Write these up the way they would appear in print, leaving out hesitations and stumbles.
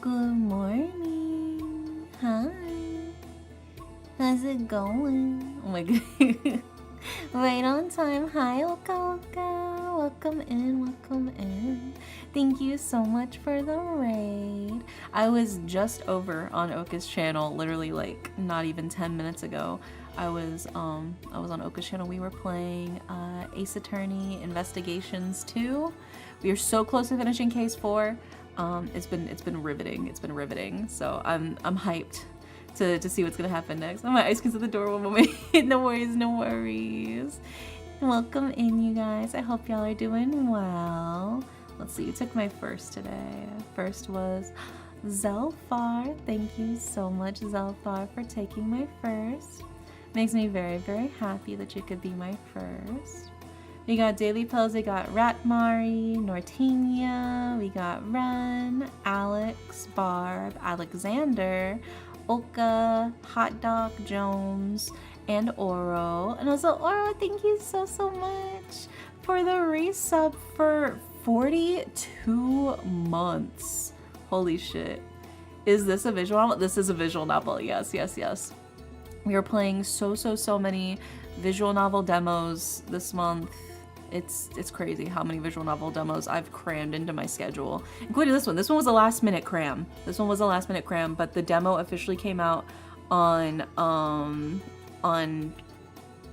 Good morning. Hi. How's it going? Oh my god. Right on time. Hi, Oka Oka. Welcome in, welcome in. Thank you so much for the raid. I was just over on Oka's channel, literally like not even 10 minutes ago. I was on Oka's channel. We were playing Ace Attorney Investigations 2. We are so close to finishing case 4. It's been riveting. It's been riveting. So I'm hyped to see what's gonna happen next. Oh, my ice cream's at the door. One moment. No worries, no worries. Welcome in, you guys. I hope y'all are doing well. Let's see. You took my first today. First was Zelfar. Thank you so much, Zelfar, for taking my first. Makes me very, very happy that you could be my first. We got Daily Pills, we got Ratmari, Nortenia, we got Run, Alex, Barb, Alexander, Oka, Hot Dog Jones, and Oro. And also, Oro, thank you so, so much for the resub for 42 months. Holy shit. Is this a visual novel? This is a visual novel, yes, yes, yes. We are playing so many visual novel demos this month. It's crazy how many visual novel demos I've crammed into my schedule, including this one. This one was a last minute cram. But the demo officially came out on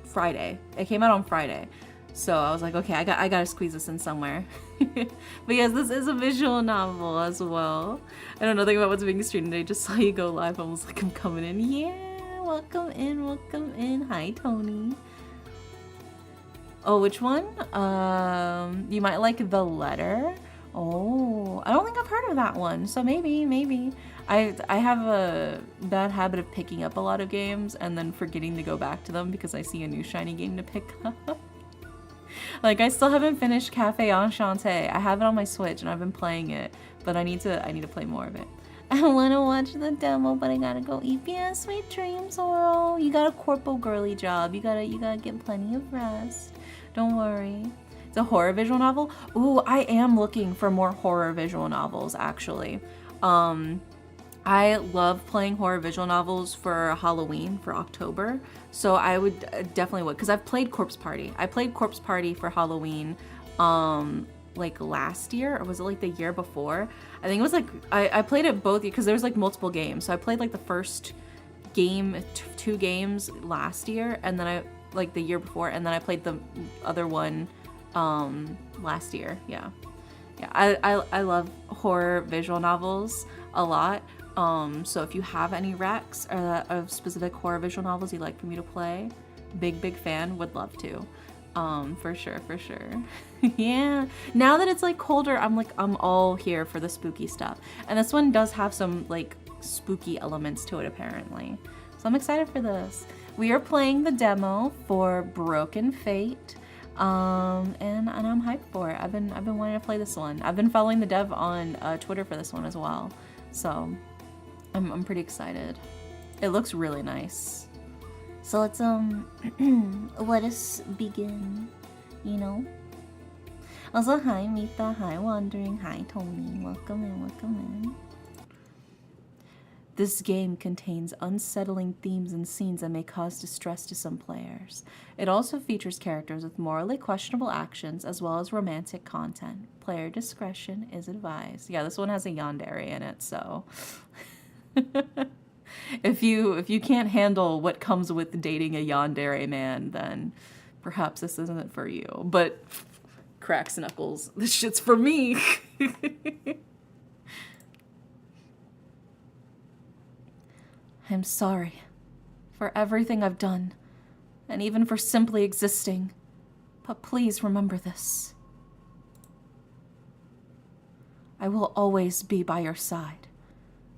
Friday. It came out on Friday. So I was like, okay, I gotta squeeze this in somewhere. But yes, this is a visual novel as well. I don't know nothing about what's being streamed today. Just saw you go live. I was like, I'm coming in. Yeah, welcome in, welcome in. Hi, Tony. Oh, which one? You might like The Letter. Oh, I don't think I've heard of that one. So maybe. I have a bad habit of picking up a lot of games and then forgetting to go back to them because I see a new shiny game to pick up. Like, I still haven't finished Cafe Enchanté. I have it on my Switch and I've been playing it, but I need to play more of it. I want to watch the demo, but I gotta go eat. Yeah, sweet dreams, Oro. You got a corpo girly job. You gotta get plenty of rest. Don't worry. It's a horror visual novel. Ooh, I am looking for more horror visual novels, actually. I love playing horror visual novels for Halloween, for October. So I would definitely because I've played Corpse Party. I played Corpse Party for Halloween, like last year, or was it like the year before? I think it was like, I played it both because there was like multiple games. So I played like the first game, 2 games last year, and then like the year before, and then I played the other one last year. Yeah, I love horror visual novels a lot. So if you have any recs of specific horror visual novels you'd like for me to play, big fan, would love to. For sure. Yeah, now that it's like colder, I'm all here for the spooky stuff, and this one does have some like spooky elements to it apparently, so I'm excited for this. We are playing the demo for Broken Fate, and I'm hyped for it. I've been wanting to play this one. I've been following the dev on Twitter for this one as well, so I'm pretty excited. It looks really nice. So let's let us begin. You know. Also, hi Mita, hi Wandering, hi Tony. Welcome in. This game contains unsettling themes and scenes that may cause distress to some players. It also features characters with morally questionable actions as well as romantic content. Player discretion is advised. Yeah, this one has a yandere in it, so if you can't handle what comes with dating a yandere man, then perhaps this isn't for you. But cracks knuckles, this shit's for me. I'm sorry for everything I've done, and even for simply existing. But please remember this. I will always be by your side,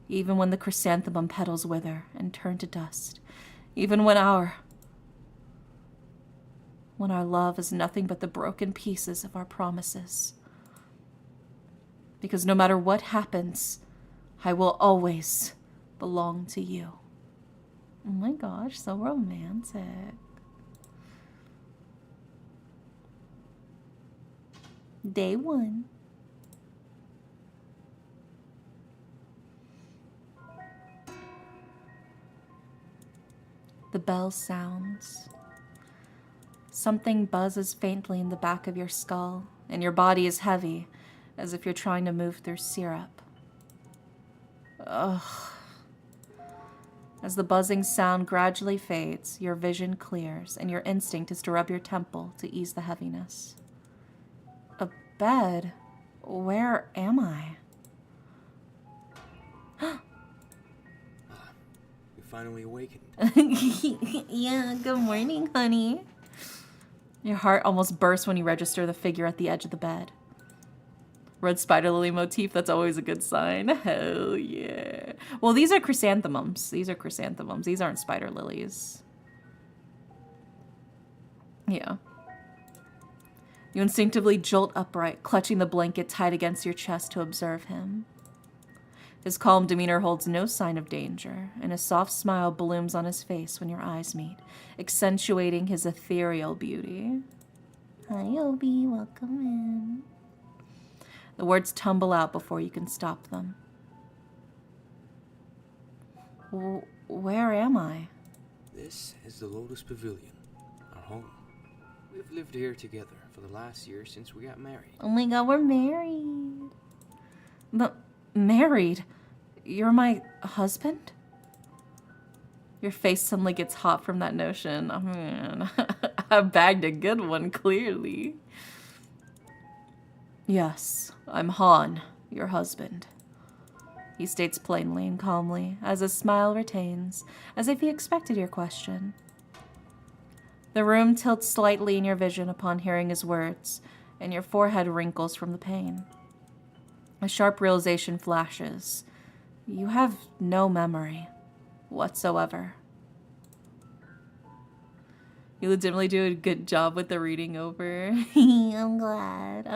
even when the chrysanthemum petals wither and turn to dust, even when our love is nothing but the broken pieces of our promises. Because no matter what happens, I will always belong to you. Oh my gosh, so romantic. Day 1. The bell sounds. Something buzzes faintly in the back of your skull, and your body is heavy, as if you're trying to move through syrup. Ugh. As the buzzing sound gradually fades, your vision clears, and your instinct is to rub your temple to ease the heaviness. A bed? Where am I? You finally awakened. Yeah, good morning, honey. Your heart almost bursts when you register the figure at the edge of the bed. Red spider lily motif, that's always a good sign. Hell yeah. Well, these are chrysanthemums. These aren't spider lilies. Yeah. You instinctively jolt upright, clutching the blanket tight against your chest to observe him. His calm demeanor holds no sign of danger, and a soft smile blooms on his face when your eyes meet, accentuating his ethereal beauty. Hi, Obi. Welcome in. The words tumble out before you can stop them. Where am I? This is the Lotus Pavilion, our home. We've lived here together for the last year since we got married. Oh my god, we're married. But married? You're my husband? Your face suddenly gets hot from that notion. Oh man, I bagged a good one, clearly. Yes, I'm Han, your husband. He states plainly and calmly, as his smile retains, as if he expected your question. The room tilts slightly in your vision upon hearing his words, and your forehead wrinkles from the pain. A sharp realization flashes. You have no memory whatsoever. You legitimately do a good job with the reading over. I'm glad.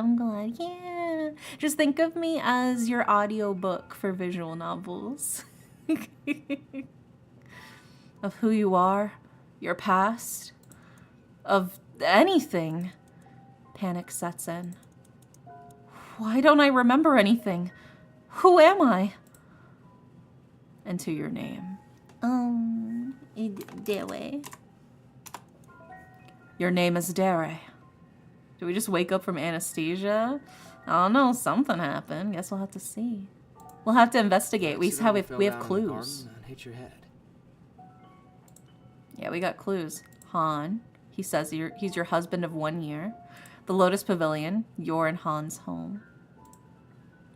Yeah. Just think of me as your audiobook for visual novels. Of who you are, your past, of anything. Panic sets in. Why don't I remember anything? Who am I? And to your name. Dere. Your name is Dere. Did we just wake up from anesthesia? I don't know, something happened. Guess we'll have to see. We'll have to investigate. We have clues. And hit your head. Yeah, we got clues. Han, he says he's your husband of 1 year. The Lotus Pavilion, your and Han's home.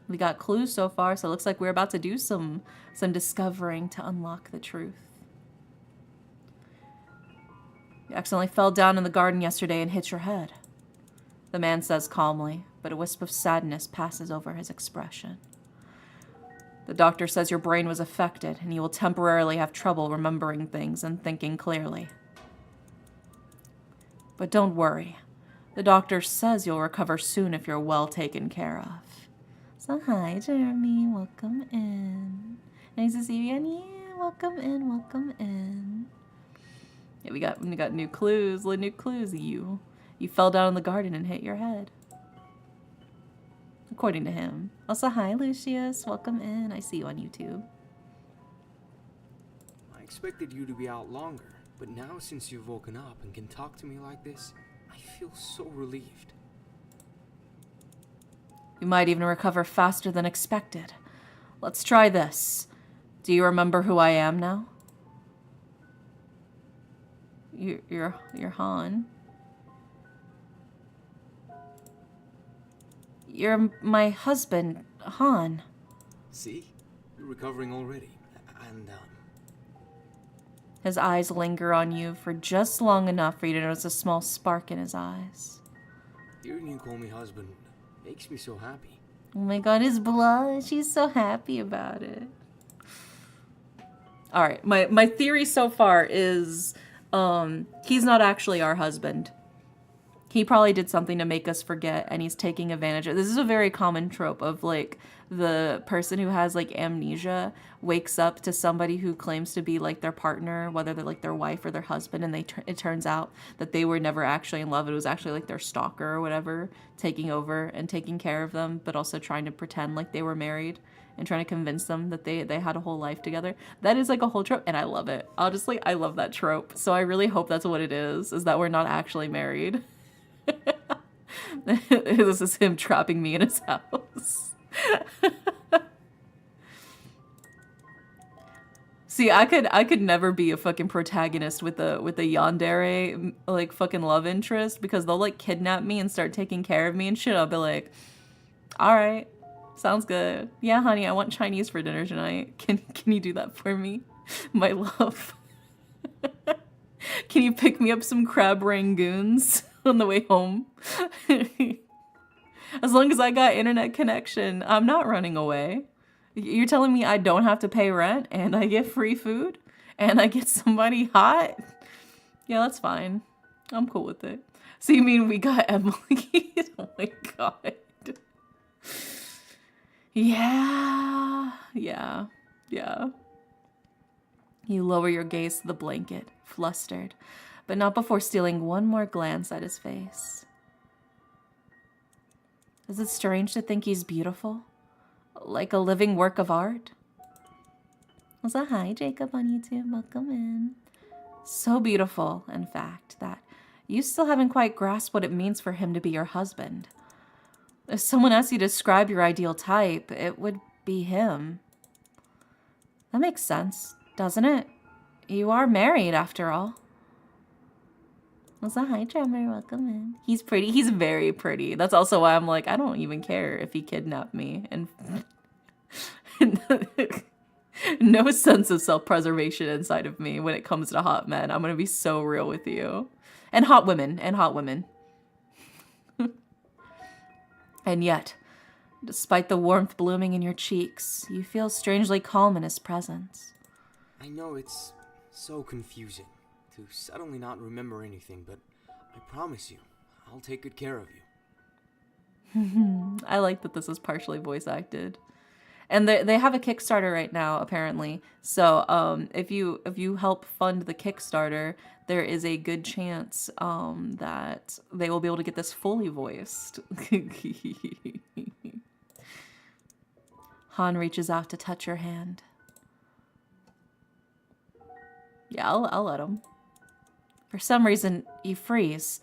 We got clues so far, so it looks like we're about to do some discovering to unlock the truth. You accidentally fell down in the garden yesterday and hit your head. The man says calmly, but a wisp of sadness passes over his expression. The doctor says your brain was affected, and you will temporarily have trouble remembering things and thinking clearly. But don't worry. The doctor says you'll recover soon if you're well taken care of. So hi, Jeremy. Welcome in. Nice to see you. And yeah, welcome in. Yeah, we got new clues. New clues. You fell down in the garden and hit your head. According to him. Also, hi, Lucius. Welcome in. I see you on YouTube. I expected you to be out longer, but now since you've woken up and can talk to me like this, I feel so relieved. You might even recover faster than expected. Let's try this. Do you remember who I am now? You're Han. You're my husband, Han. See? You're recovering already. And, His eyes linger on you for just long enough for you to notice a small spark in his eyes. hearing you call me husband makes me so happy. Oh my god, his blush. He's so happy about it. Alright, my theory so far is he's not actually our husband. He probably did something to make us forget, and he's taking advantage of. This is a very common trope of, like, the person who has, like, amnesia wakes up to somebody who claims to be, like, their partner, whether they're, like, their wife or their husband, and it turns out that they were never actually in love. It was actually, like, their stalker or whatever taking over and taking care of them, but also trying to pretend like they were married. and trying to convince them that they had a whole life together. That is like a whole trope, and I love it. Honestly, I love that trope. So I really hope that's what it is that we're not actually married. This is him trapping me in his house. See, I could never be a fucking protagonist with a yandere like fucking love interest, because they'll like kidnap me and start taking care of me and shit. I'll be like, all right, sounds good. Yeah, honey, I want Chinese for dinner tonight. Can you do that for me, my love? Can you pick me up some crab rangoons on the way home? As long as I got internet connection, I'm not running away. You're telling me I don't have to pay rent and I get free food and I get somebody hot? Yeah, that's fine. I'm cool with it. So you mean we got Emily? Oh my god. Yeah. You lower your gaze to the blanket, flustered, but not before stealing one more glance at his face. Is it strange to think he's beautiful? Like a living work of art? Also, hi, Jacob on YouTube. Welcome in. So beautiful, in fact, that you still haven't quite grasped what it means for him to be your husband. If someone asked you to describe your ideal type, it would be him. That makes sense, doesn't it? You are married, after all. Also, hi, Trevor. Welcome in. He's pretty. He's very pretty. That's also why I'm like, I don't even care if he kidnapped me. And no sense of self-preservation inside of me when it comes to hot men. I'm going to be so real with you. And hot women. And yet, despite the warmth blooming in your cheeks, you feel strangely calm in his presence. I know it's so confusing to suddenly not remember anything, but I promise you, I'll take good care of you. I like that this is partially voice acted. And they have a Kickstarter right now, apparently. So if you help fund the Kickstarter, there is a good chance that they will be able to get this fully voiced. Han reaches out to touch your hand. Yeah, I'll let him. For some reason, you freeze,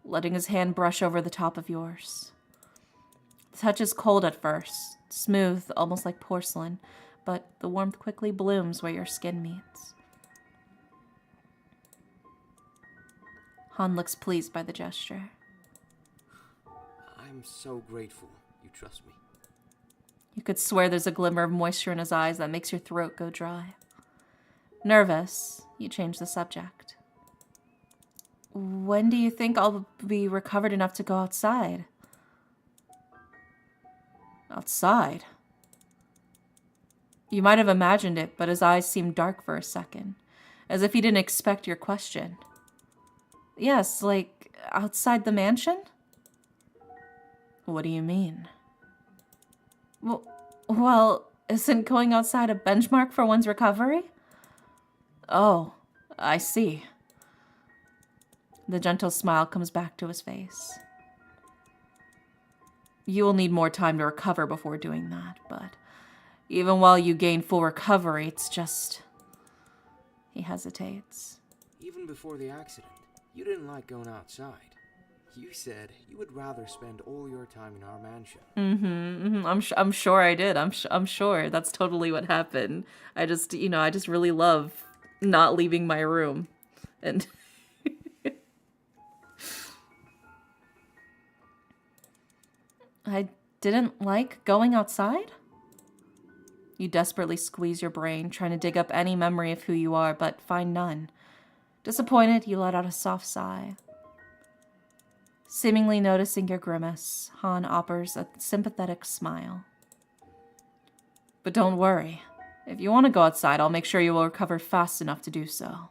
letting his hand brush over the top of yours. The touch is cold at first, smooth, almost like porcelain, but the warmth quickly blooms where your skin meets. Han looks pleased by the gesture. I'm so grateful you trust me. You could swear there's a glimmer of moisture in his eyes that makes your throat go dry. Nervous, you change the subject. When do you think I'll be recovered enough to go outside? Outside? You might have imagined it, but his eyes seemed dark for a second, as if he didn't expect your question. Yes, like outside the mansion? What do you mean? Well, isn't going outside a benchmark for one's recovery? Oh, I see. The gentle smile comes back to his face. You will need more time to recover before doing that, but even while you gain full recovery, it's just... He hesitates. Even before the accident, you didn't like going outside. You said you would rather spend all your time in our mansion. I'm sure I did. I'm sure that's totally what happened. I just really love not leaving my room. And I didn't like going outside? You desperately squeeze your brain, trying to dig up any memory of who you are, but find none. Disappointed, you let out a soft sigh. Seemingly noticing your grimace, Han offers a sympathetic smile. But don't worry. If you want to go outside, I'll make sure you will recover fast enough to do so.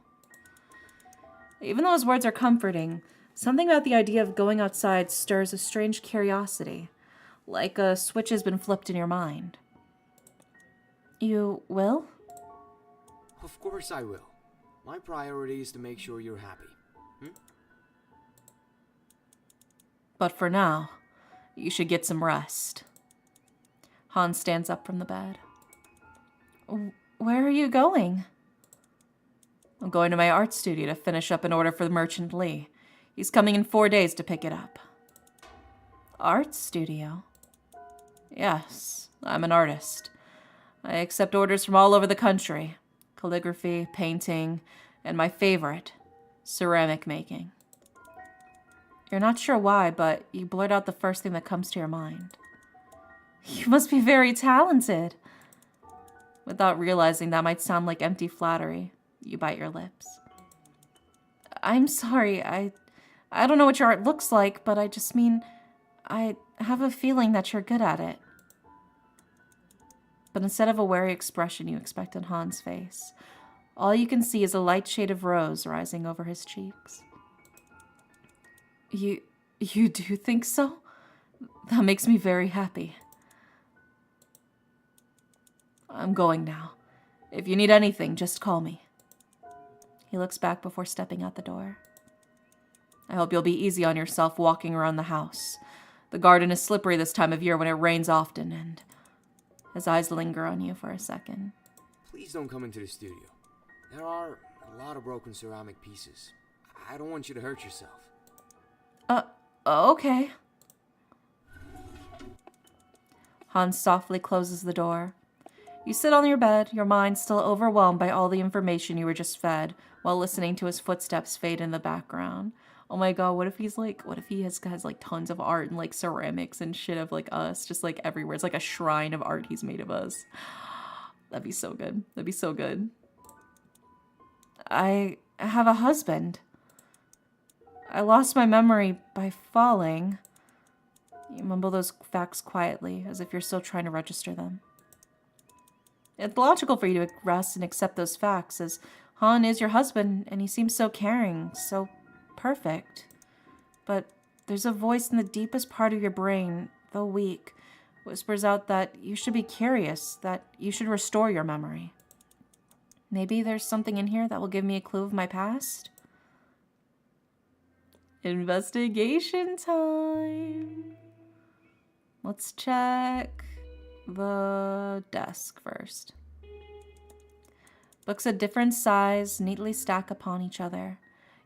Even though his words are comforting, something about the idea of going outside stirs a strange curiosity, like a switch has been flipped in your mind. You will? Of course I will. My priority is to make sure you're happy. But for now, you should get some rest. Han stands up from the bed. Where are you going? I'm going to my art studio to finish up an order for the merchant Lee. He's coming in 4 days to pick it up. Art studio? Yes, I'm an artist. I accept orders from all over the country. Calligraphy, painting, and my favorite, ceramic making. You're not sure why, but you blurt out the first thing that comes to your mind. You must be very talented. Without realizing that might sound like empty flattery, you bite your lips. I'm sorry, I don't know what your art looks like, but I just mean, I have a feeling that you're good at it. But instead of a wary expression you expect on Han's face, all you can see is a light shade of rose rising over his cheeks. You do think so? That makes me very happy. I'm going now. If you need anything, just call me. He looks back before stepping out the door. I hope you'll be easy on yourself walking around the house. The garden is slippery this time of year when it rains often, and his eyes linger on you for a second. Please don't come into the studio. There are a lot of broken ceramic pieces. I don't want you to hurt yourself. Okay. Hans softly closes the door. You sit on your bed, your mind still overwhelmed by all the information you were just fed, while listening to his footsteps fade in the background. Oh my god, what if he has like tons of art and like ceramics and shit of like us, just like everywhere. It's like a shrine of art he's made of us. That'd be so good. That'd be so good. I have a husband. I lost my memory by falling. You mumble those facts quietly, as if you're still trying to register them. It's logical for you to rest and accept those facts, as Han is your husband, and he seems so caring, so perfect. But there's a voice in the deepest part of your brain, though weak, whispers out that you should be curious, that you should restore your memory. Maybe there's something in here that will give me a clue of my past? Investigation time! Let's check the desk first. Books of different size neatly stack upon each other.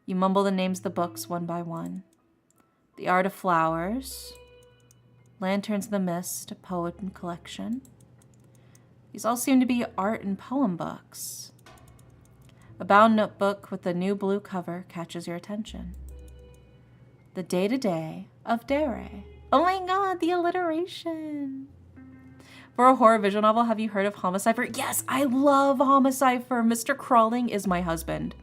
You mumble the names of the books one by one. The Art of Flowers, Lanterns in the Mist, a poem collection. These all seem to be art and poem books. A bound notebook with a new blue cover catches your attention. The Day-to-Day of Dare. Oh my god, the alliteration! For a horror visual novel, have you heard of Homicipher? Yes, I love Homicipher. Mr. Crawling is my husband.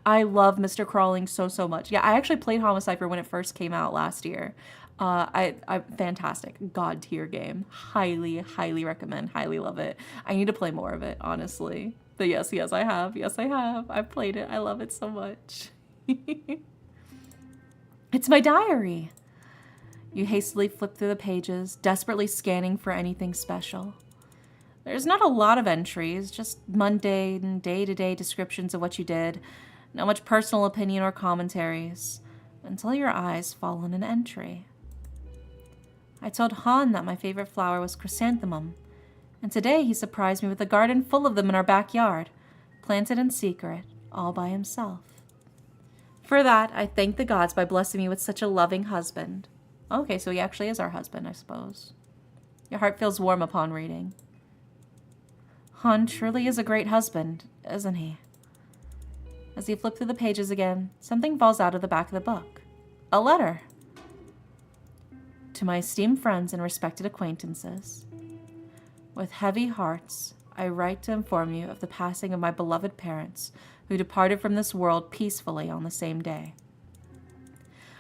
I love Mr. Crawling so much. Yeah, I actually played Homicipher when it first came out last year. I fantastic. God tier game. Highly recommend. Highly love it. I need to play more of it, honestly. But yes, I have. Yes, I have. I've played it. I love it so much. It's my diary. You hastily flip through the pages, desperately scanning for anything special. There's not a lot of entries, just mundane, day-to-day descriptions of what you did. Not much personal opinion or commentaries, until your eyes fall on an entry. I told Han that my favorite flower was chrysanthemum, and today he surprised me with a garden full of them in our backyard, planted in secret, all by himself. For that, I thank the gods by blessing me with such a loving husband. Okay, so he actually is our husband, I suppose. Your heart feels warm upon reading. Han truly is a great husband, isn't he? As you flip through the pages again, something falls out of the back of the book. A letter. To my esteemed friends and respected acquaintances. With heavy hearts, I write to inform you of the passing of my beloved parents, who departed from this world peacefully on the same day.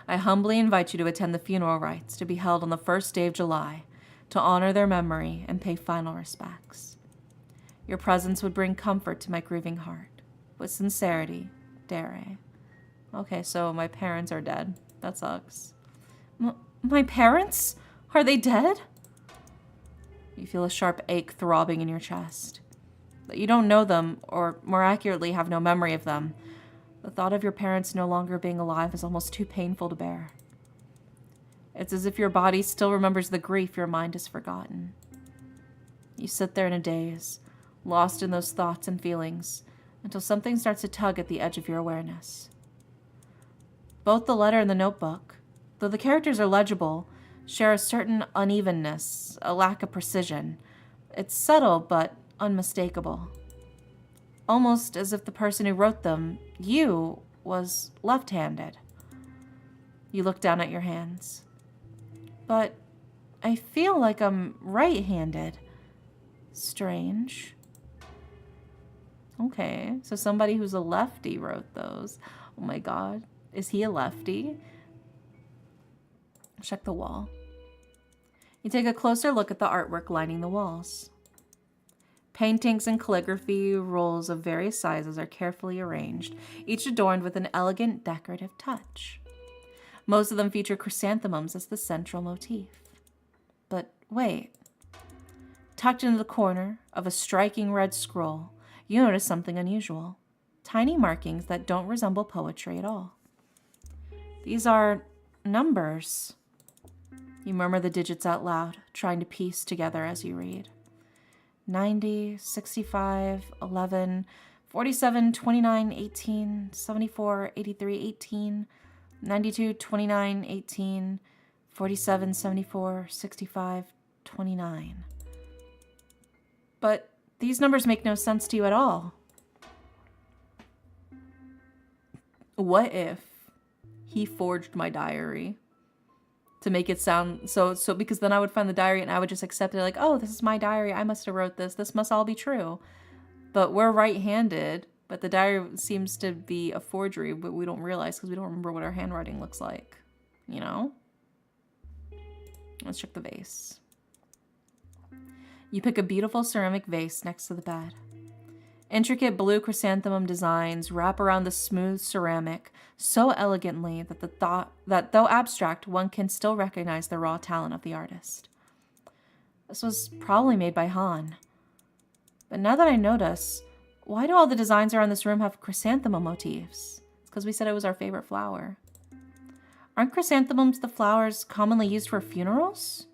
I humbly invite you to attend the funeral rites to be held on the first day of July, to honor their memory and pay final respects. Your presence would bring comfort to my grieving heart. With sincerity, Dare. Okay, so my parents are dead. That sucks. My parents? Are they dead? You feel a sharp ache throbbing in your chest. That you don't know them, or more accurately, have no memory of them. The thought of your parents no longer being alive is almost too painful to bear. It's as if your body still remembers the grief your mind has forgotten. You sit there in a daze, lost in those thoughts and feelings, until something starts to tug at the edge of your awareness. Both the letter and the notebook, though the characters are legible, share a certain unevenness, a lack of precision. It's subtle but unmistakable. Almost as if the person who wrote them, you, was left-handed. You look down at your hands. But I feel like I'm right-handed. Strange. Okay, so somebody who's a lefty wrote those. Oh my god. Is he a lefty? Check the wall. You take a closer look at the artwork lining the walls. Paintings and calligraphy rolls of various sizes are carefully arranged, each adorned with an elegant decorative touch. Most of them feature chrysanthemums as the central motif. But wait. Tucked into the corner of a striking red scroll, you notice something unusual. Tiny markings that don't resemble poetry at all. These are numbers. You murmur the digits out loud, trying to piece together as you read. 90, 65, 11, 47, 29, 18, 74, 83, 18, 92, 29, 18, 47, 74, 65, 29. But these numbers make no sense to you at all. What if he forged my diary to make it sound so because then I would find the diary and I would just accept it like, oh, this is my diary. I must have wrote this. This must all be true. But we're right-handed, but the diary seems to be a forgery, but we don't realize because we don't remember what our handwriting looks like. You know? Let's check the vase. You pick a beautiful ceramic vase next to the bed. Intricate blue chrysanthemum designs wrap around the smooth ceramic so elegantly that though abstract, one can still recognize the raw talent of the artist. This was probably made by Han. But now that I notice, why do all the designs around this room have chrysanthemum motifs? It's because we said it was our favorite flower. Aren't chrysanthemums the flowers commonly used for funerals?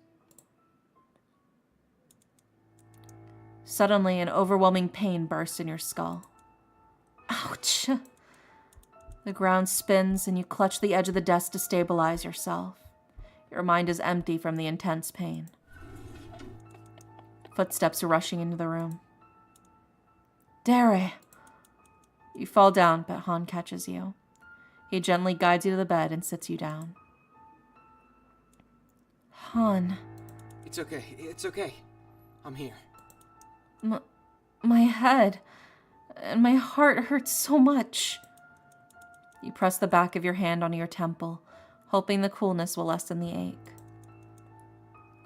Suddenly, an overwhelming pain bursts in your skull. Ouch! The ground spins and you clutch the edge of the desk to stabilize yourself. Your mind is empty from the intense pain. Footsteps are rushing into the room. Dare! You fall down, but Han catches you. He gently guides you to the bed and sits you down. Han. It's okay. I'm here. My head and my heart hurts so much. You press the back of your hand onto your temple, hoping the coolness will lessen the ache.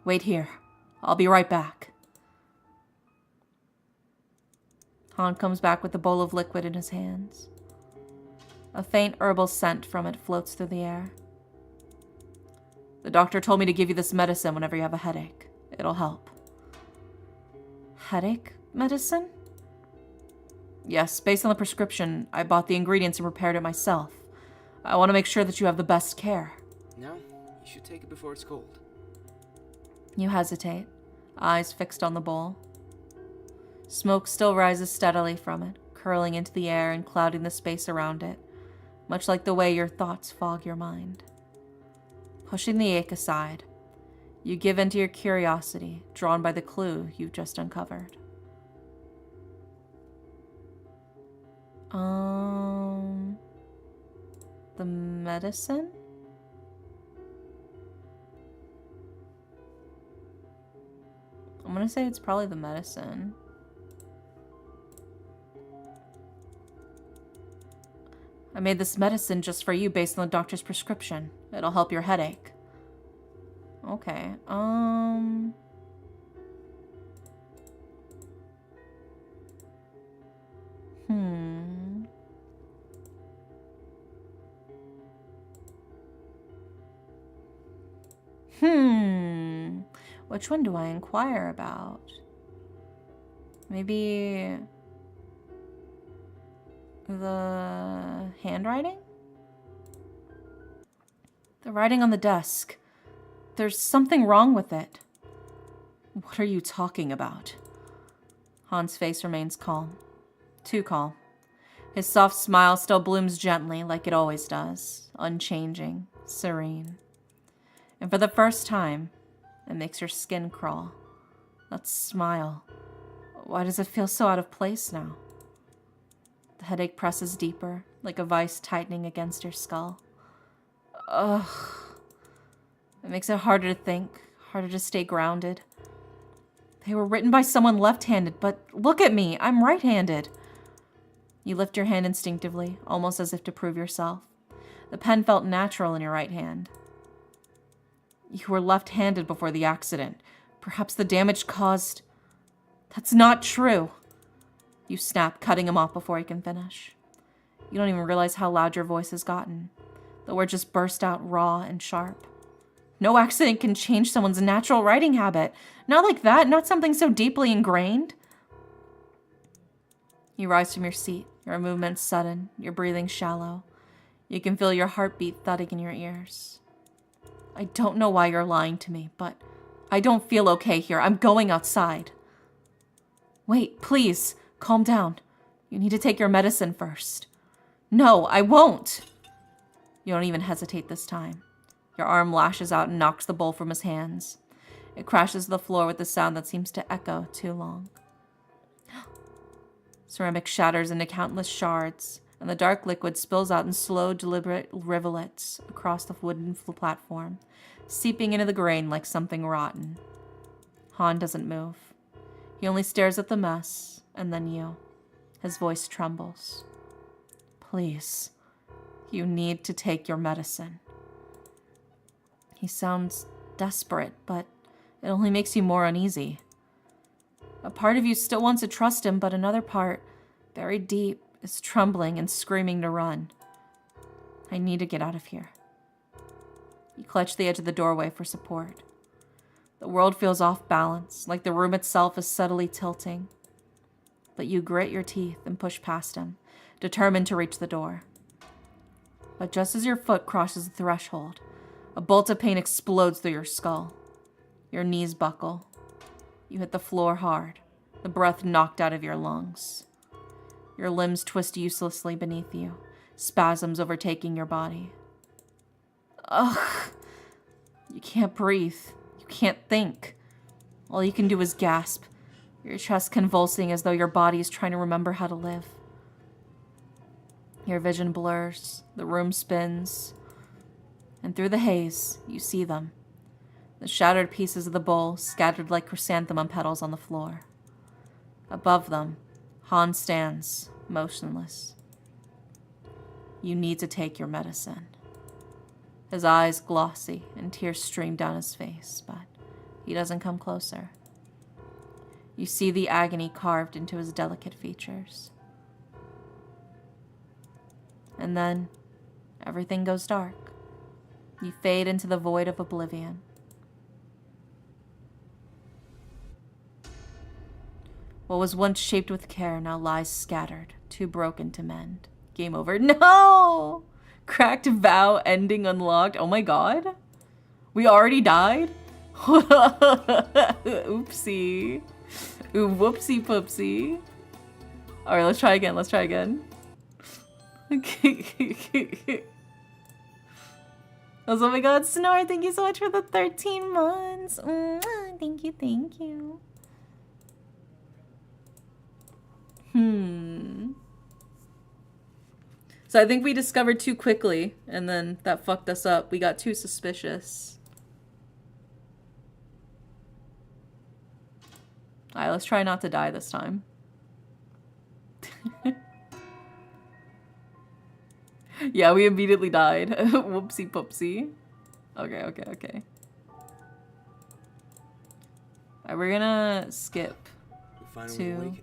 Wait here. I'll be right back. Han comes back with a bowl of liquid in his hands. A faint herbal scent from it floats through the air. The doctor told me to give you this medicine whenever you have a headache. It'll help. Headache medicine? Yes, based on the prescription, I bought the ingredients and prepared it myself. I want to make sure that you have the best care. No, you should take it before it's cold. You hesitate, eyes fixed on the bowl. Smoke still rises steadily from it, curling into the air and clouding the space around it, much like the way your thoughts fog your mind. Pushing the ache aside, you give in to your curiosity, drawn by the clue you've just uncovered. The medicine? I'm gonna say it's probably the medicine. I made this medicine just for you based on the doctor's prescription. It'll help your headache. Okay, Which one do I inquire about? Maybe the handwriting? The writing on the desk. There's something wrong with it. What are you talking about? Han's face remains calm. Too calm. His soft smile still blooms gently, like it always does. Unchanging. Serene. And for the first time, it makes your skin crawl. That smile. Why does it feel so out of place now? The headache presses deeper, like a vice tightening against your skull. Ugh. It makes it harder to think, harder to stay grounded. They were written by someone left-handed, but look at me, I'm right-handed. You lift your hand instinctively, almost as if to prove yourself. The pen felt natural in your right hand. You were left-handed before the accident. Perhaps the damage caused... That's not true. You snap, cutting him off before he can finish. You don't even realize how loud your voice has gotten. The word just burst out raw and sharp. No accident can change someone's natural writing habit. Not like that, not something so deeply ingrained. You rise from your seat, your movements sudden, your breathing shallow. You can feel your heartbeat thudding in your ears. I don't know why you're lying to me, but I don't feel okay here. I'm going outside. Wait, please, calm down. You need to take your medicine first. No, I won't. You don't even hesitate this time. Your arm lashes out and knocks the bowl from his hands. It crashes to the floor with a sound that seems to echo too long. Ceramic shatters into countless shards, and the dark liquid spills out in slow, deliberate rivulets across the wooden platform, seeping into the grain like something rotten. Han doesn't move. He only stares at the mess, and then you. His voice trembles. Please, you need to take your medicine. He sounds desperate, but it only makes you more uneasy. A part of you still wants to trust him, but another part, buried deep, is trembling and screaming to run. I need to get out of here. You clutch the edge of the doorway for support. The world feels off balance, like the room itself is subtly tilting. But you grit your teeth and push past him, determined to reach the door. But just as your foot crosses the threshold, a bolt of pain explodes through your skull. Your knees buckle. You hit the floor hard, the breath knocked out of your lungs. Your limbs twist uselessly beneath you, spasms overtaking your body. Ugh! You can't breathe. You can't think. All you can do is gasp, your chest convulsing as though your body is trying to remember how to live. Your vision blurs, the room spins, and through the haze, you see them. The shattered pieces of the bowl scattered like chrysanthemum petals on the floor. Above them, Han stands, motionless. You need to take your medicine. His eyes glossy and tears stream down his face, but he doesn't come closer. You see the agony carved into his delicate features. And then, everything goes dark. You fade into the void of oblivion. What was once shaped with care now lies scattered, too broken to mend. Game over. No! Cracked vow ending unlocked. Oh my god. We already died? Oopsie. Ooh, whoopsie poopsie. Alright, let's try again. Let's try again. Oh my god, Snore, thank you so much for the 13 months. Thank you, thank you. So I think we discovered too quickly, and then that fucked us up. We got too suspicious. Alright, let's try not to die this time. Yeah, we immediately died. Whoopsie poopsie. Okay. Alright, we're gonna skip to...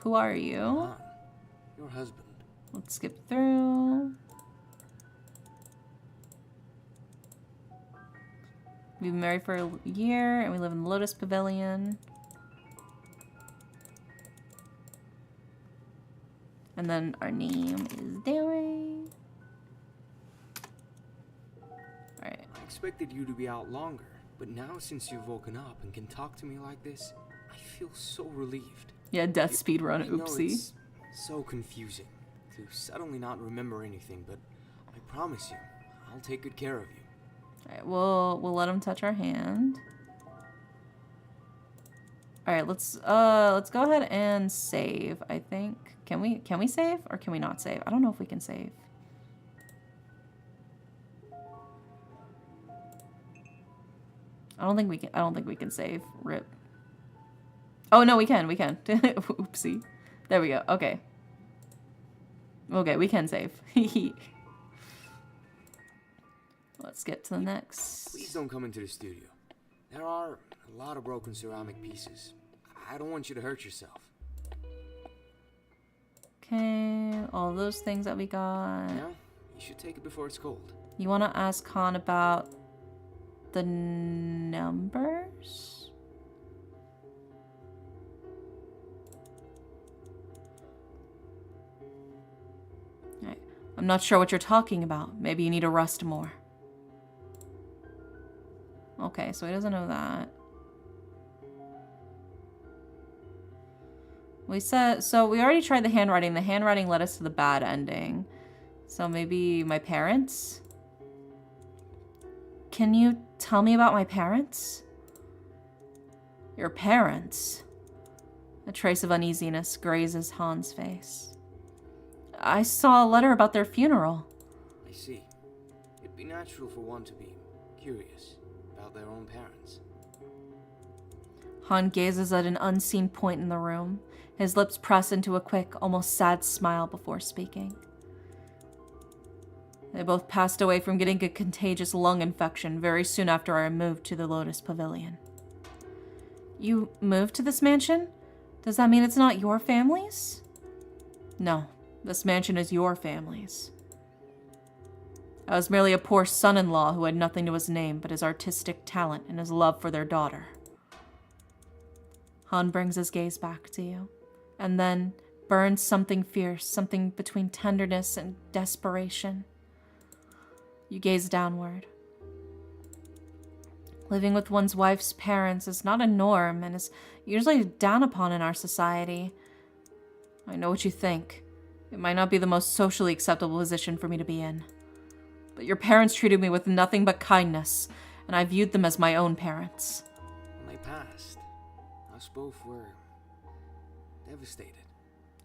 Who are you? Your husband. Let's skip through. We've been married for a year, and we live in the Lotus Pavilion. And then our name is Derry. Alright. I expected you to be out longer. But now since you've woken up and can talk to me like this, I feel so relieved. Yeah, death speedrun, I know oopsie. it's so confusing to suddenly not remember anything, but I promise you, I'll take good care of you. Alright, we'll let him touch our hand. Alright, let's go ahead and save, I think. Can we save or can we not save? I don't know if we can save. I don't think we can save. Rip. Oh no, we can. Oopsie. There we go. Okay. Okay, we can save. Let's get to the next. Please don't come into the studio. There are a lot of broken ceramic pieces. I don't want you to hurt yourself. Okay, all those things that we got. Now, you should take it before it's cold. You want to ask Han about the numbers? Alright. I'm not sure what you're talking about. Maybe you need to rest more. Okay, so he doesn't know that. We said, so we already tried the handwriting. The handwriting led us to the bad ending. So maybe my parents? Can you tell me about my parents? Your parents? A trace of uneasiness grazes Han's face. I saw a letter about their funeral. I see. It'd be natural for one to be curious about their own parents. Han gazes at an unseen point in the room. His lips press into a quick, almost sad smile before speaking. They both passed away from getting a contagious lung infection very soon after I moved to the Lotus Pavilion. You moved to this mansion? Does that mean it's not your family's? No, this mansion is your family's. I was merely a poor son-in-law who had nothing to his name but his artistic talent and his love for their daughter. Han brings his gaze back to you, and then burns something fierce, something between tenderness and desperation. You gaze downward. Living with one's wife's parents is not a norm and is usually down upon in our society. I know what you think. It might not be the most socially acceptable position for me to be in. But your parents treated me with nothing but kindness, and I viewed them as my own parents. When they passed, us both were devastated.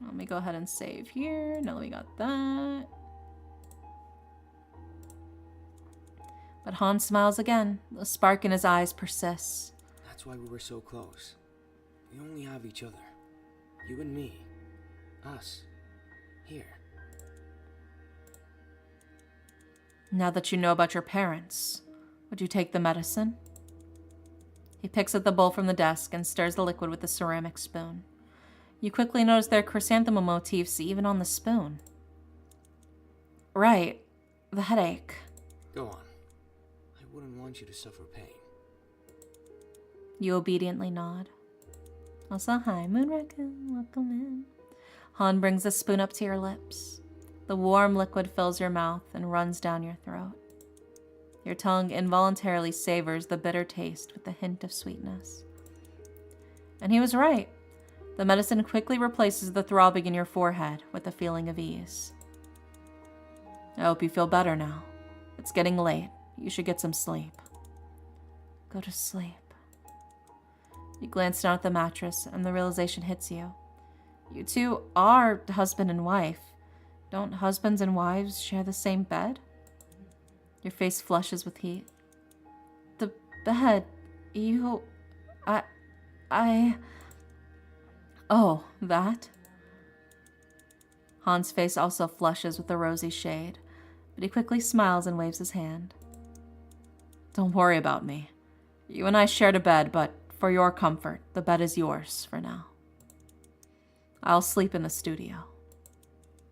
Let me go ahead and save here. Now that we got that. But Han smiles again. The spark in his eyes persists. That's why we were so close. We only have each other. You and me. Us. Here. Now that you know about your parents, would you take the medicine? He picks up the bowl from the desk and stirs the liquid with a ceramic spoon. You quickly notice there are chrysanthemum motifs even on the spoon. Right. The headache. Go on. I wouldn't want you to suffer pain. You obediently nod. Also, hi, Moon Raccoon. Welcome in. Han brings the spoon up to your lips. The warm liquid fills your mouth and runs down your throat. Your tongue involuntarily savors the bitter taste with a hint of sweetness. And he was right. The medicine quickly replaces the throbbing in your forehead with a feeling of ease. I hope you feel better now. It's getting late. You should get some sleep. Go to sleep. You glance down at the mattress and the realization hits you. You two are husband and wife. Don't husbands and wives share the same bed? Your face flushes with heat. The bed. You... Oh, that? Han's face also flushes with a rosy shade, but he quickly smiles and waves his hand. Don't worry about me. You and I shared a bed, but for your comfort, the bed is yours for now. I'll sleep in the studio.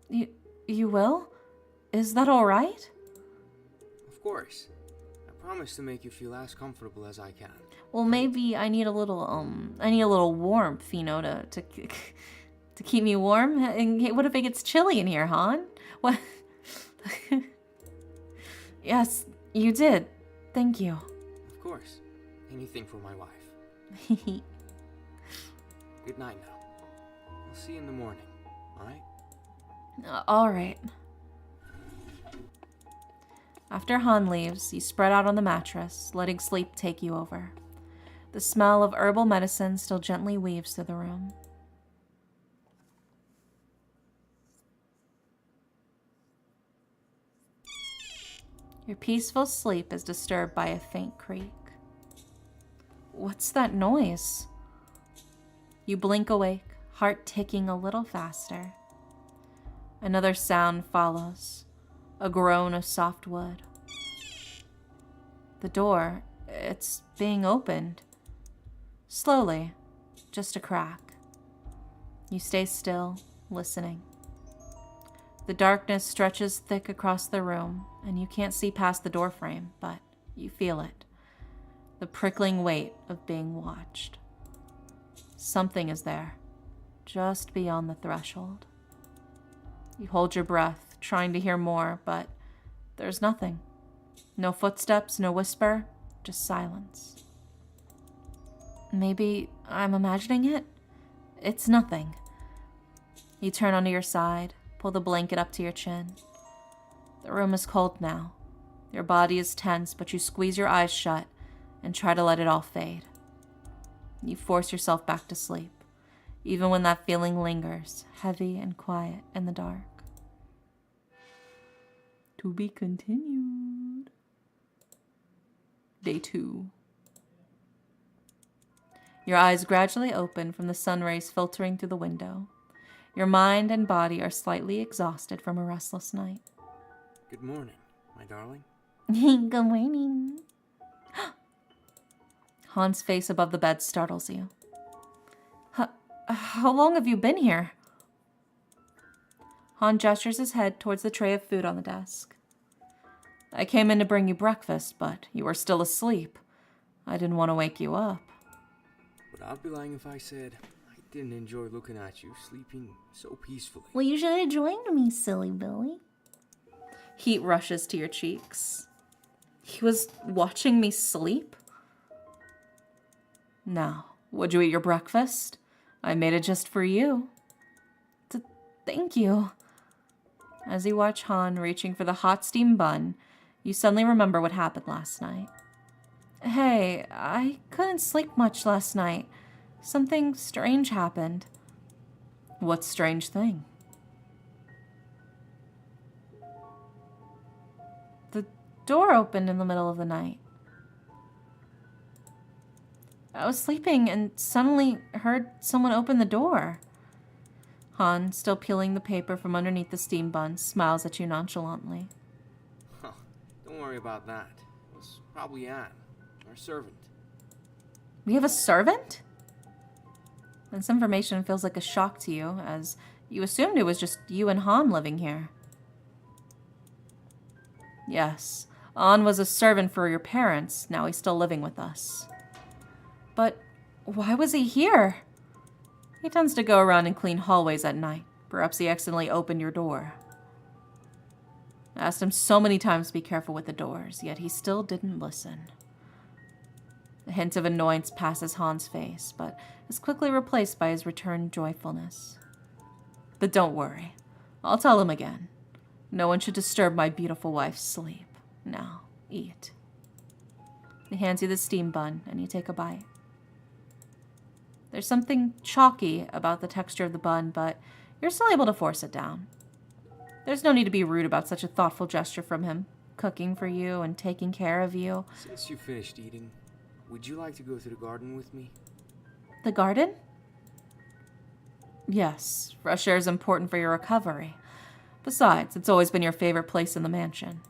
You will? Is that all right? Of course. I promise to make you feel as comfortable as I can. Well, maybe I need a little warmth, you know, to keep me warm. And what if it gets chilly in here, Han? What? Yes, you did. Thank you. Of course. Anything for my wife. Good night now. I'll see you in the morning, alright? Alright. After Han leaves, you spread out on the mattress, letting sleep take you over. The smell of herbal medicine still gently weaves through the room. Your peaceful sleep is disturbed by a faint creak. What's that noise? You blink awake, heart ticking a little faster. Another sound follows, a groan of soft wood. The door, it's being opened. Slowly, just a crack. You stay still, listening. The darkness stretches thick across the room, and you can't see past the doorframe, but you feel it. The prickling weight of being watched. Something is there, just beyond the threshold. You hold your breath, trying to hear more, but there's nothing. No footsteps, no whisper, just silence. Maybe I'm imagining it? It's nothing. You turn onto your side, pull the blanket up to your chin. The room is cold now. Your body is tense, but you squeeze your eyes shut and try to let it all fade. You force yourself back to sleep, even when that feeling lingers, heavy and quiet in the dark. To be continued. Day 2. Your eyes gradually open from the sun rays filtering through the window. Your mind and body are slightly exhausted from a restless night. Good morning, my darling. Good morning. Han's face above the bed startles you. How long have you been here? Han gestures his head towards the tray of food on the desk. I came in to bring you breakfast, but you were still asleep. I didn't want to wake you up. But I'd be lying if I said I didn't enjoy looking at you sleeping so peacefully. Well, you should have joined me, silly Billy. Heat rushes to your cheeks. He was watching me sleep? Now, would you eat your breakfast? I made it just for you. Thank you. As you watch Han reaching for the hot steam bun, you suddenly remember what happened last night. Hey, I couldn't sleep much last night. Something strange happened. What strange thing? The door opened in the middle of the night. I was sleeping and suddenly heard someone open the door. Han, still peeling the paper from underneath the steam bun, smiles at you nonchalantly. Huh, don't worry about that. It was probably Anne, our servant. We have a servant? This information feels like a shock to you, as you assumed it was just you and Han living here. Yes, An was a servant for your parents, now he's still living with us. But why was he here? He tends to go around and clean hallways at night. Perhaps he accidentally opened your door. I asked him so many times to be careful with the doors, yet he still didn't listen. A hint of annoyance passes Han's face, but is quickly replaced by his returned joyfulness. But don't worry. I'll tell him again. No one should disturb my beautiful wife's sleep. Now, eat. He hands you the steam bun, and you take a bite. There's something chalky about the texture of the bun, but you're still able to force it down. There's no need to be rude about such a thoughtful gesture from him, cooking for you and taking care of you. Since you finished eating, would you like to go to the garden with me? The garden? Yes, fresh air is important for your recovery. Besides, it's always been your favorite place in the mansion.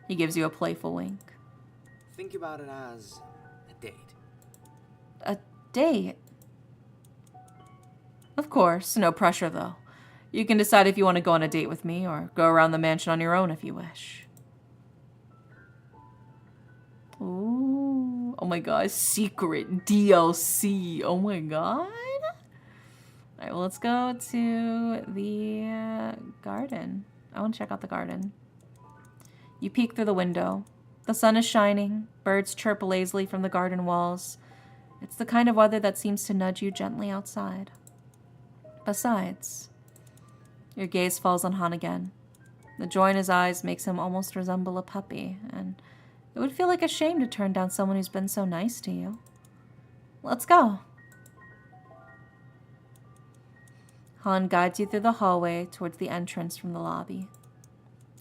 He gives you a playful wink. Think about it as a date. A date? Of course, no pressure though. You can decide if you want to go on a date with me or go around the mansion on your own if you wish. Ooh, oh my god, secret DLC. Oh my god. Alright, well, let's go to the garden. I want to check out the garden. You peek through the window. The sun is shining, birds chirp lazily from the garden walls. It's the kind of weather that seems to nudge you gently outside. Besides, your gaze falls on Han again. The joy in his eyes makes him almost resemble a puppy, and it would feel like a shame to turn down someone who's been so nice to you. Let's go. Han guides you through the hallway towards the entrance from the lobby.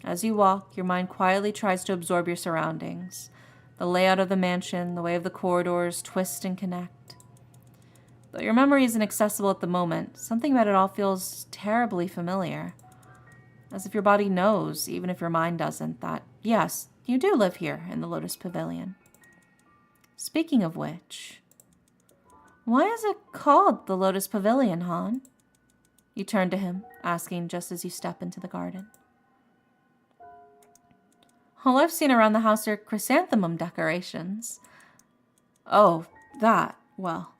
As you walk, your mind quietly tries to absorb your surroundings. The layout of the mansion, the way of the corridors, twist and connect. Though your memory isn't accessible at the moment, something about it all feels terribly familiar. As if your body knows, even if your mind doesn't, that, yes, you do live here in the Lotus Pavilion. Speaking of which, why is it called the Lotus Pavilion, Han? You turn to him, asking just as you step into the garden. All I've seen around the house are chrysanthemum decorations. Oh, that, well,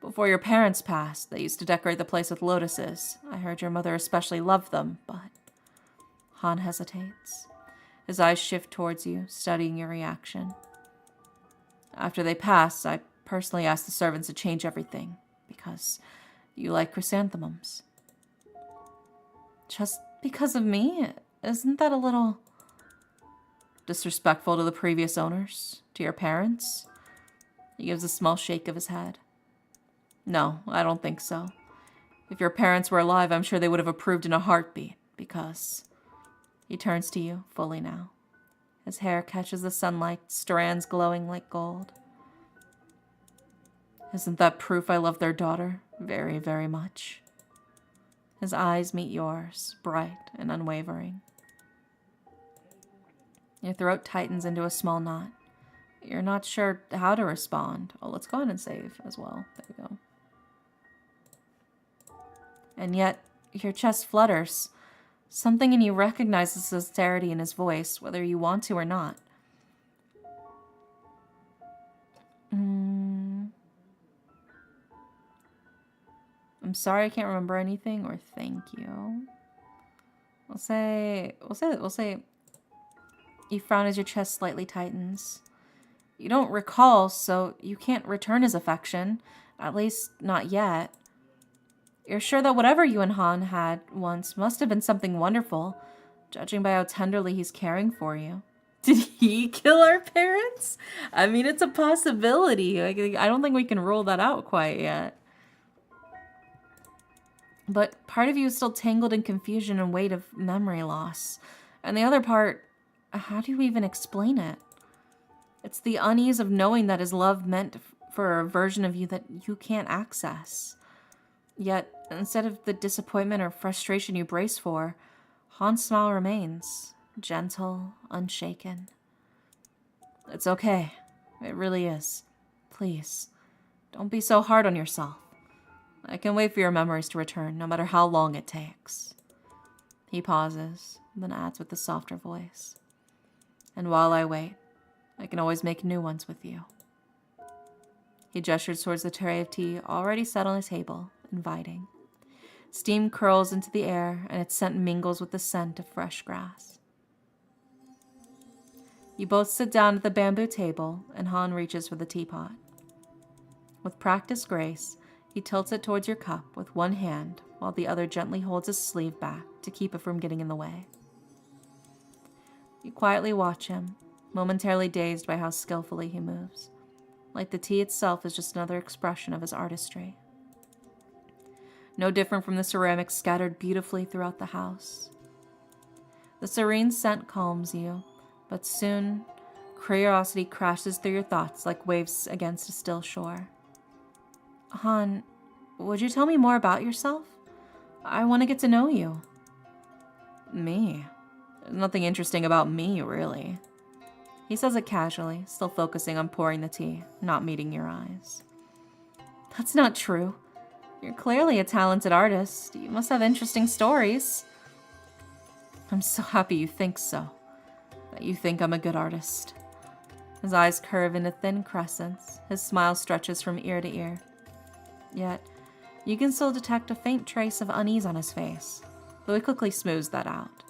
before your parents passed, they used to decorate the place with lotuses. I heard your mother especially loved them, but... Han hesitates. His eyes shift towards you, studying your reaction. After they passed, I personally asked the servants to change everything, because you like chrysanthemums. Just because of me? Isn't that a little... disrespectful to the previous owners? To your parents? He gives a small shake of his head. No, I don't think so. If your parents were alive, I'm sure they would have approved in a heartbeat, because... He turns to you, fully now. His hair catches the sunlight, strands glowing like gold. Isn't that proof I love their daughter very, very much? His eyes meet yours, bright and unwavering. Your throat tightens into a small knot. You're not sure how to respond. Oh, let's go ahead and save as well. There we go. And yet, your chest flutters. Something in you recognizes the sincerity in his voice, whether you want to or not. I'm sorry I can't remember anything, or thank you. We'll say you frown as your chest slightly tightens. You don't recall, so you can't return his affection, at least not yet. You're sure that whatever you and Han had once must have been something wonderful, judging by how tenderly he's caring for you. Did he kill our parents? I mean, it's a possibility. I don't think we can rule that out quite yet. But part of you is still tangled in confusion and weight of memory loss. And the other part, how do you even explain it? It's the unease of knowing that his love meant for a version of you that you can't access. Yet, instead of the disappointment or frustration you brace for, Han's smile remains, gentle, unshaken. It's okay. It really is. Please, don't be so hard on yourself. I can wait for your memories to return, no matter how long it takes. He pauses, then adds with a softer voice. And while I wait, I can always make new ones with you. He gestures towards the tray of tea already set on the table, inviting. Steam curls into the air, and its scent mingles with the scent of fresh grass. You both sit down at the bamboo table, and Han reaches for the teapot. With practiced grace, he tilts it towards your cup with one hand, while the other gently holds his sleeve back to keep it from getting in the way. You quietly watch him, momentarily dazed by how skillfully he moves, like the tea itself is just another expression of his artistry. No different from the ceramics scattered beautifully throughout the house. The serene scent calms you, but soon curiosity crashes through your thoughts like waves against a still shore. Han, would you tell me more about yourself? I want to get to know you. Me? There's nothing interesting about me, really. He says it casually, still focusing on pouring the tea, not meeting your eyes. That's not true. You're clearly a talented artist. You must have interesting stories. I'm so happy you think so. That you think I'm a good artist. His eyes curve into thin crescents. His smile stretches from ear to ear. Yet, you can still detect a faint trace of unease on his face, though he quickly smooths that out.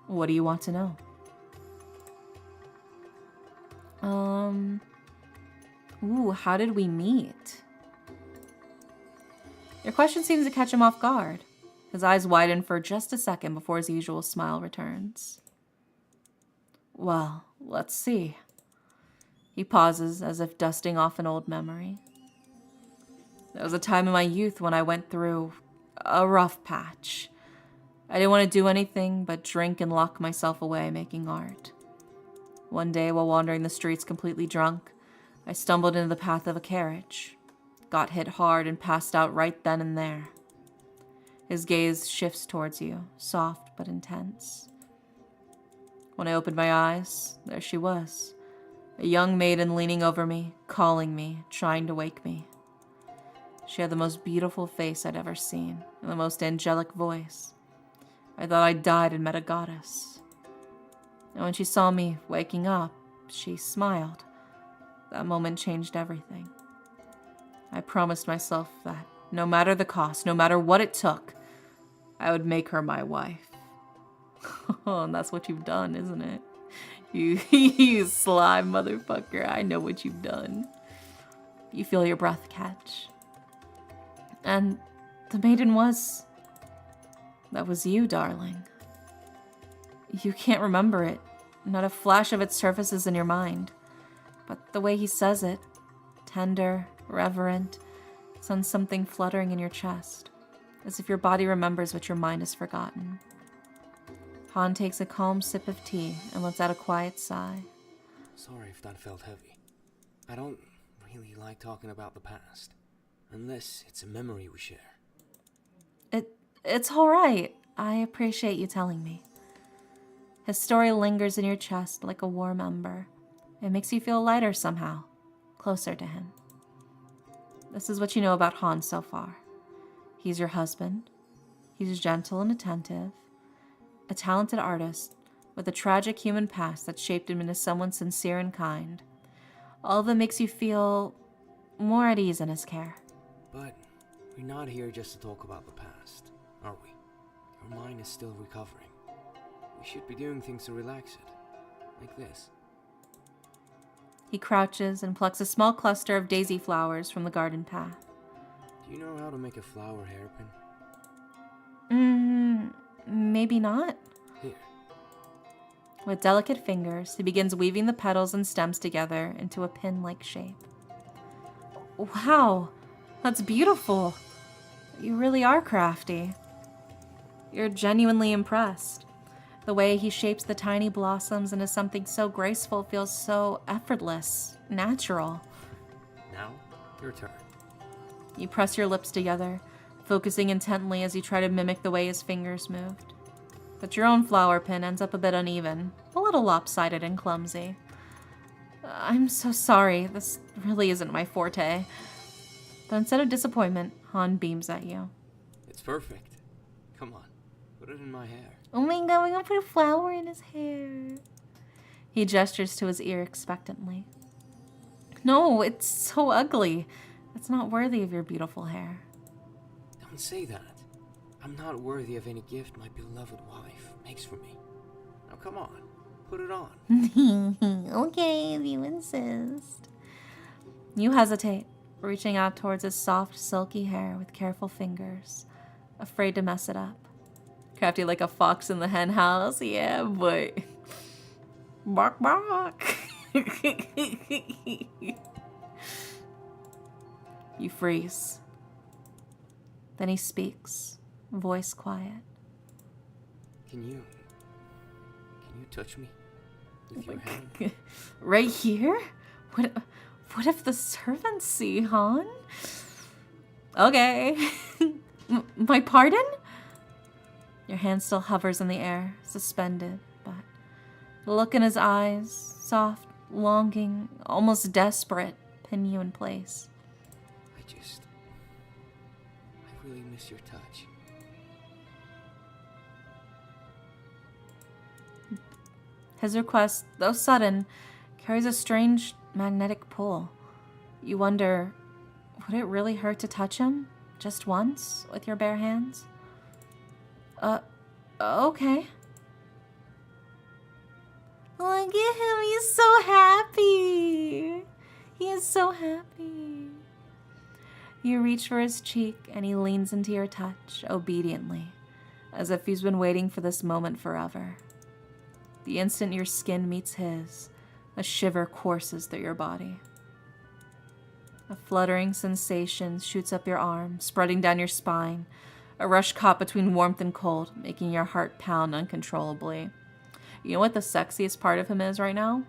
What do you want to know? Ooh, how did we meet? Your question seems to catch him off guard. His eyes widen for just a second before his usual smile returns. Well, let's see. He pauses as if dusting off an old memory. There was a time in my youth when I went through a rough patch. I didn't want to do anything but drink and lock myself away making art. One day, while wandering the streets completely drunk, I stumbled into the path of a carriage, got hit hard, and passed out right then and there. His gaze shifts towards you, soft but intense. When I opened my eyes, there she was, a young maiden leaning over me, calling me, trying to wake me. She had the most beautiful face I'd ever seen, and the most angelic voice. I thought I'd died and met a goddess. And when she saw me waking up, she smiled. That moment changed everything. I promised myself that no matter the cost, no matter what it took, I would make her my wife. Oh, and that's what you've done, isn't it? You sly motherfucker. I know what you've done. You feel your breath catch. And the maiden was... That was you, darling. You can't remember it. Not a flash of it surfaces in your mind. But the way he says it, tender, reverent, sends something fluttering in your chest, as if your body remembers what your mind has forgotten. Han takes a calm sip of tea and lets out a quiet sigh. Sorry if that felt heavy. I don't really like talking about the past, unless it's a memory we share. It's all right. I appreciate you telling me. His story lingers in your chest like a warm ember. It makes you feel lighter somehow, closer to him. This is what you know about Han so far. He's your husband. He's gentle and attentive. A talented artist with a tragic human past that shaped him into someone sincere and kind. All of it makes you feel more at ease in his care. But we're not here just to talk about the past, are we? Your mind is still recovering. We should be doing things to relax it, like this. He crouches and plucks a small cluster of daisy flowers from the garden path. Do you know how to make a flower hairpin? Maybe not. Here. With delicate fingers, he begins weaving the petals and stems together into a pin-like shape. Wow, that's beautiful. You really are crafty. You're genuinely impressed. The way he shapes the tiny blossoms into something so graceful feels so effortless, natural. Now, your turn. You press your lips together, focusing intently as you try to mimic the way his fingers moved. But your own flower pin ends up a bit uneven, a little lopsided and clumsy. I'm so sorry, this really isn't my forte. But instead of disappointment, Han beams at you. It's perfect. Come on, put it in my hair. Oh my god, we're gonna put a flower in his hair. He gestures to his ear expectantly. No, it's so ugly. It's not worthy of your beautiful hair. Don't say that. I'm not worthy of any gift my beloved wife makes for me. Now come on, put it on. Okay, if you insist. You hesitate, reaching out towards his soft, silky hair with careful fingers, afraid to mess it up. Crafty like a fox in the hen house, yeah, but... Bark, bark. You freeze. Then he speaks, voice quiet. Can you touch me with your hand? Right here? What if the servants see, Han? Okay. My pardon? Your hand still hovers in the air, suspended, but the look in his eyes, soft, longing, almost desperate, pin you in place. I really miss your touch. His request, though sudden, carries a strange magnetic pull. You wonder, would it really hurt to touch him? Just once, with your bare hands? Okay. Look at him, he's so happy. He is so happy. You reach for his cheek and he leans into your touch, obediently, as if he's been waiting for this moment forever. The instant your skin meets his, a shiver courses through your body. A fluttering sensation shoots up your arm, spreading down your spine, a rush caught between warmth and cold, making your heart pound uncontrollably. You know what the sexiest part of him is right now?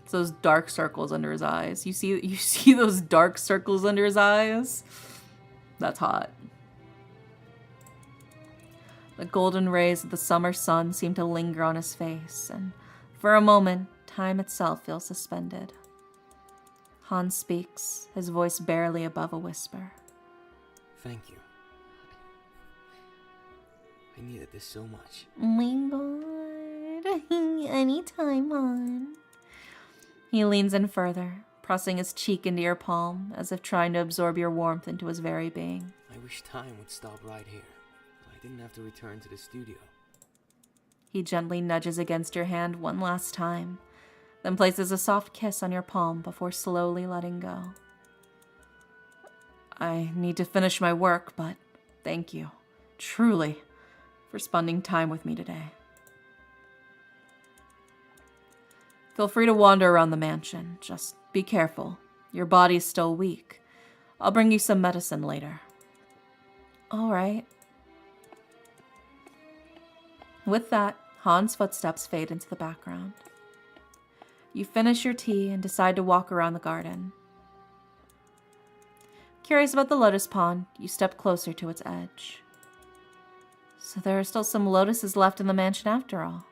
It's those dark circles under his eyes. You see those dark circles under his eyes? That's hot. The golden rays of the summer sun seem to linger on his face, and for a moment, time itself feels suspended. Hans speaks, his voice barely above a whisper. Thank you. I needed this so much. Oh my god. Anytime, hon. He leans in further, pressing his cheek into your palm, as if trying to absorb your warmth into his very being. I wish time would stop right here. I didn't have to return to the studio. He gently nudges against your hand one last time, then places a soft kiss on your palm before slowly letting go. I need to finish my work, but thank you, truly, for spending time with me today. Feel free to wander around the mansion. Just be careful. Your body's still weak. I'll bring you some medicine later. All right. With that, Hans' footsteps fade into the background. You finish your tea and decide to walk around the garden. Curious about the lotus pond, you step closer to its edge. So there are still some lotuses left in the mansion after all.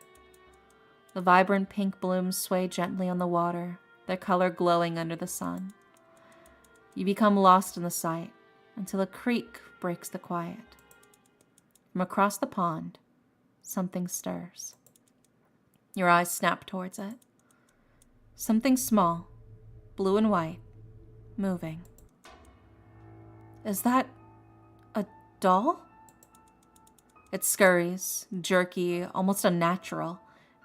The vibrant pink blooms sway gently on the water, their color glowing under the sun. You become lost in the sight until a creak breaks the quiet. From across the pond, something stirs. Your eyes snap towards it. Something small, blue and white, moving. Is that a doll? It scurries, jerky, almost unnatural,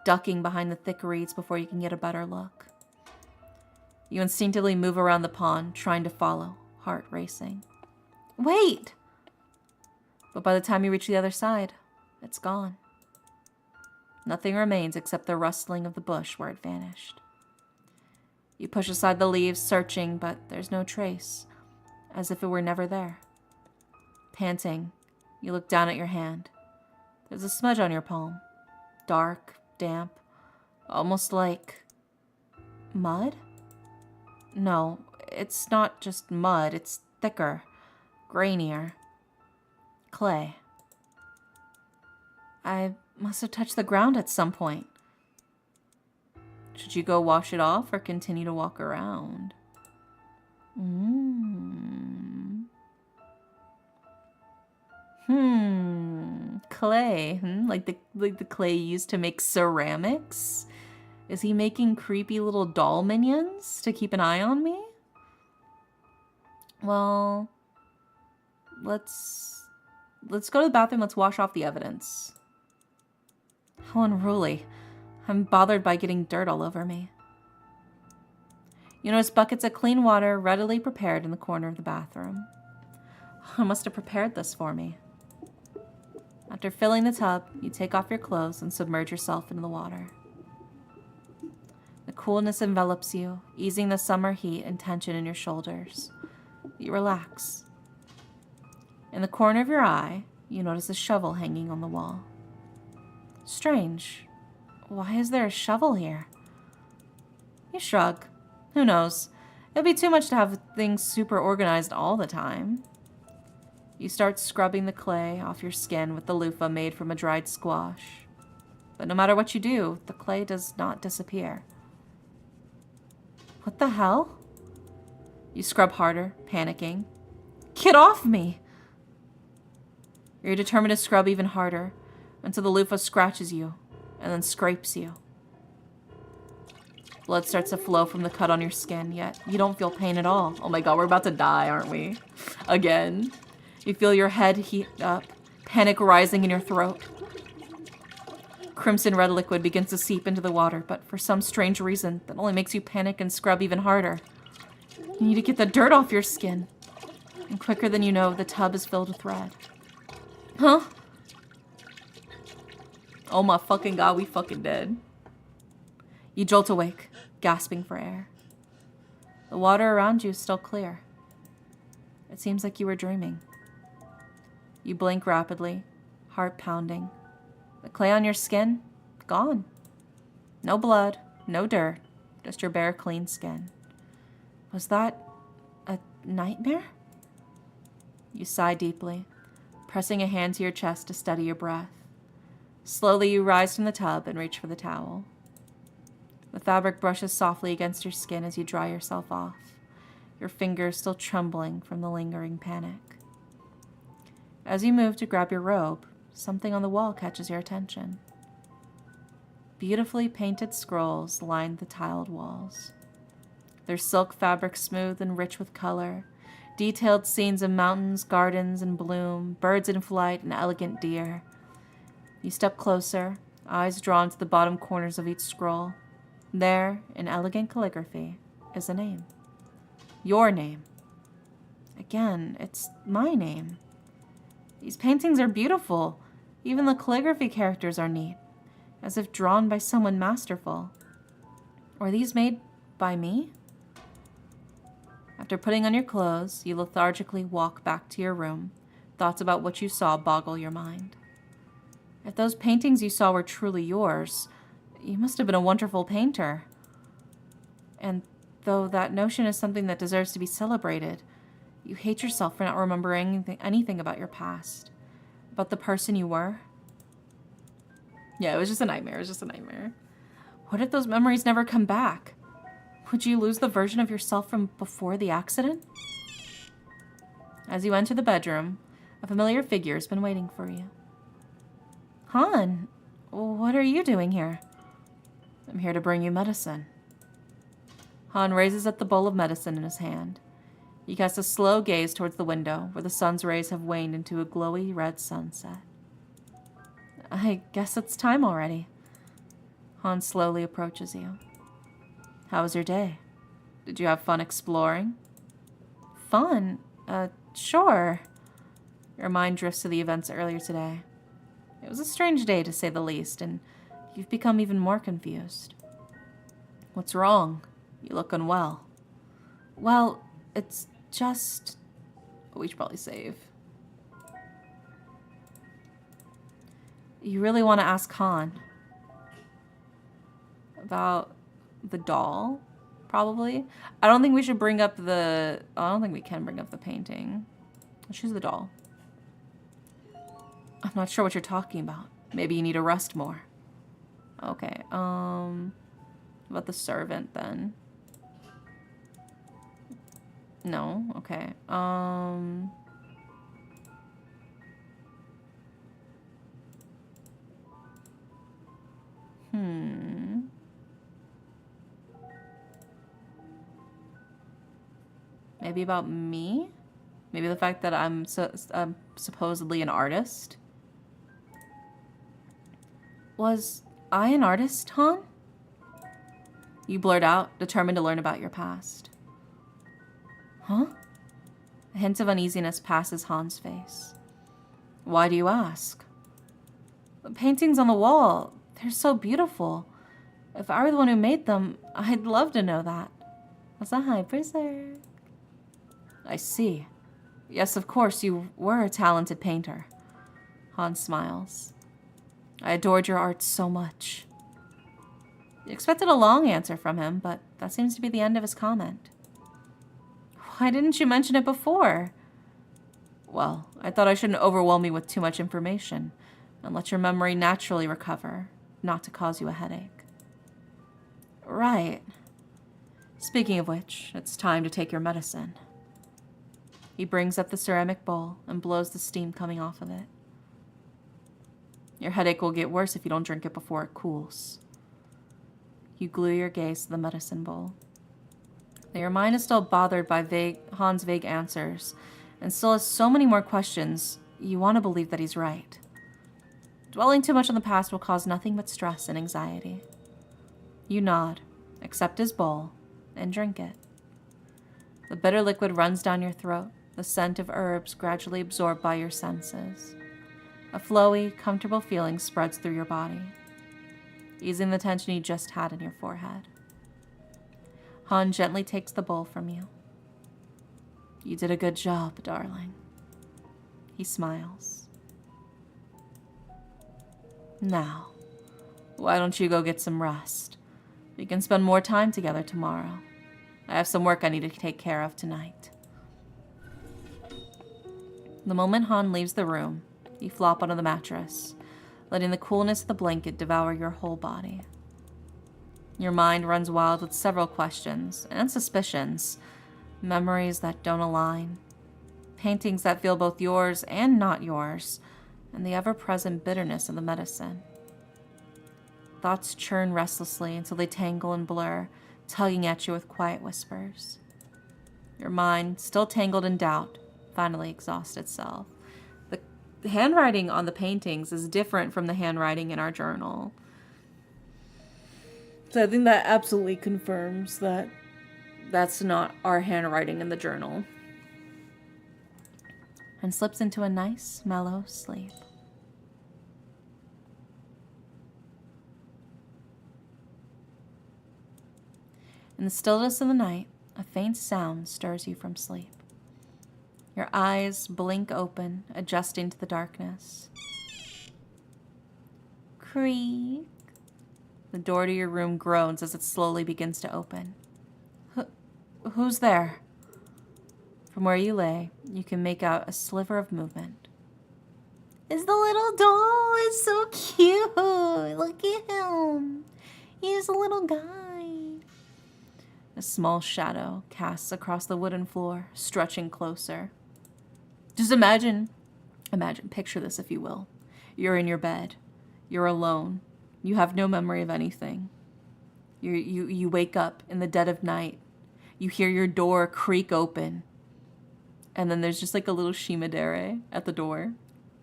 ducking behind the thick reeds before you can get a better look. You instinctively move around the pond, trying to follow, heart racing. Wait! But by the time you reach the other side, it's gone. Nothing remains except the rustling of the bush where it vanished. You push aside the leaves, searching, but there's no trace, as if it were never there. Panting, you look down at your hand. There's a smudge on your palm. Dark, damp, almost like mud? No, it's not just mud, it's thicker, grainier. Clay. I must have touched the ground at some point. Should you go wash it off or continue to walk around? Clay. Like the clay used to make ceramics? Is he making creepy little doll minions to keep an eye on me? Well, let's go to the bathroom. Let's wash off the evidence. How unruly. I'm bothered by getting dirt all over me. You notice buckets of clean water readily prepared in the corner of the bathroom. I must have prepared this for me. After filling the tub, you take off your clothes and submerge yourself into the water. The coolness envelops you, easing the summer heat and tension in your shoulders. You relax. In the corner of your eye, you notice a shovel hanging on the wall. Strange. Why is there a shovel here? You shrug. Who knows? It'd be too much to have things super organized all the time. You start scrubbing the clay off your skin with the loofah made from a dried squash. But no matter what you do, the clay does not disappear. What the hell? You scrub harder, panicking. Get off me! You're determined to scrub even harder until the loofah scratches you and then scrapes you. Blood starts to flow from the cut on your skin, yet you don't feel pain at all. Oh my god, we're about to die, aren't we? Again. You feel your head heat up, panic rising in your throat. Crimson red liquid begins to seep into the water, but for some strange reason, that only makes you panic and scrub even harder. You need to get the dirt off your skin. And quicker than you know, the tub is filled with red. Huh? Oh my fucking god, we fucking dead. You jolt awake, gasping for air. The water around you is still clear. It seems like you were dreaming. You blink rapidly, heart pounding. The clay on your skin, gone. No blood, no dirt, just your bare, clean skin. Was that a nightmare? You sigh deeply, pressing a hand to your chest to steady your breath. Slowly you rise from the tub and reach for the towel. The fabric brushes softly against your skin as you dry yourself off, your fingers still trembling from the lingering panic. As you move to grab your robe, something on the wall catches your attention. Beautifully painted scrolls line the tiled walls. Their silk fabric smooth and rich with color, detailed scenes of mountains, gardens in bloom, birds in flight, and elegant deer. You step closer, eyes drawn to the bottom corners of each scroll. There, in elegant calligraphy, is a name. Your name. Again, it's my name. These paintings are beautiful. Even the calligraphy characters are neat, as if drawn by someone masterful. Were these made by me? After putting on your clothes, you lethargically walk back to your room, thoughts about what you saw boggle your mind. If those paintings you saw were truly yours, you must have been a wonderful painter. And though that notion is something that deserves to be celebrated, you hate yourself for not remembering anything about your past, about the person you were. Yeah, it was just a nightmare. It was just a nightmare. What if those memories never come back? Would you lose the version of yourself from before the accident? As you enter the bedroom, a familiar figure has been waiting for you. Han, what are you doing here? I'm here to bring you medicine. Han raises up the bowl of medicine in his hand. He casts a slow gaze towards the window, where the sun's rays have waned into a glowy red sunset. I guess it's time already. Han slowly approaches you. How was your day? Did you have fun exploring? Fun? Sure. Your mind drifts to the events earlier today. It was a strange day, to say the least, and you've become even more confused. What's wrong? You look unwell. Well, it's just... We should probably save. You really want to ask Han about the doll? Probably. I don't think we should bring up the... I don't think we can bring up the painting. Let's choose the doll. I'm not sure what you're talking about. Maybe you need to rest more. Okay, about the servant then? No, okay. Maybe about me? Maybe the fact that I'm supposedly an artist? Was I an artist, Han? You blurt out, determined to learn about your past. Huh? A hint of uneasiness passes Han's face. Why do you ask? The paintings on the wall, they're so beautiful. If I were the one who made them, I'd love to know that. Was that hypersec? I see. Yes, of course, you were a talented painter. Han smiles. I adored your art so much. You expected a long answer from him, but that seems to be the end of his comment. Why didn't you mention it before? Well, I thought I shouldn't overwhelm you with too much information and let your memory naturally recover, not to cause you a headache. Right. Speaking of which, it's time to take your medicine. He brings up the ceramic bowl and blows the steam coming off of it. Your headache will get worse if you don't drink it before it cools. You glue your gaze to the medicine bowl. Though your mind is still bothered by Han's vague answers, and still has so many more questions, you want to believe that he's right. Dwelling too much on the past will cause nothing but stress and anxiety. You nod, accept his bowl, and drink it. The bitter liquid runs down your throat, the scent of herbs gradually absorbed by your senses. A flowy, comfortable feeling spreads through your body, easing the tension you just had in your forehead. Han gently takes the bowl from you. You did a good job, darling. He smiles. Now, why don't you go get some rest? We can spend more time together tomorrow. I have some work I need to take care of tonight. The moment Han leaves the room, you flop onto the mattress, letting the coolness of the blanket devour your whole body. Your mind runs wild with several questions and suspicions, memories that don't align, paintings that feel both yours and not yours, and the ever-present bitterness of the medicine. Thoughts churn restlessly until they tangle and blur, tugging at you with quiet whispers. Your mind, still tangled in doubt, finally exhausts itself. The handwriting on the paintings is different from the handwriting in our journal. So I think that absolutely confirms that that's not our handwriting in the journal. And slips into a nice, mellow sleep. In the stillness of the night, a faint sound stirs you from sleep. Your eyes blink open, adjusting to the darkness. Creak. The door to your room groans as it slowly begins to open. Who's there? From where you lay, you can make out a sliver of movement. It's the little doll. It's so cute. Look at him. He's a little guy. A small shadow casts across the wooden floor, stretching closer. Just imagine, picture this if you will. You're in your bed. You're alone. You have no memory of anything. You wake up in the dead of night. You hear your door creak open. And then there's just like a little shimedere at the door,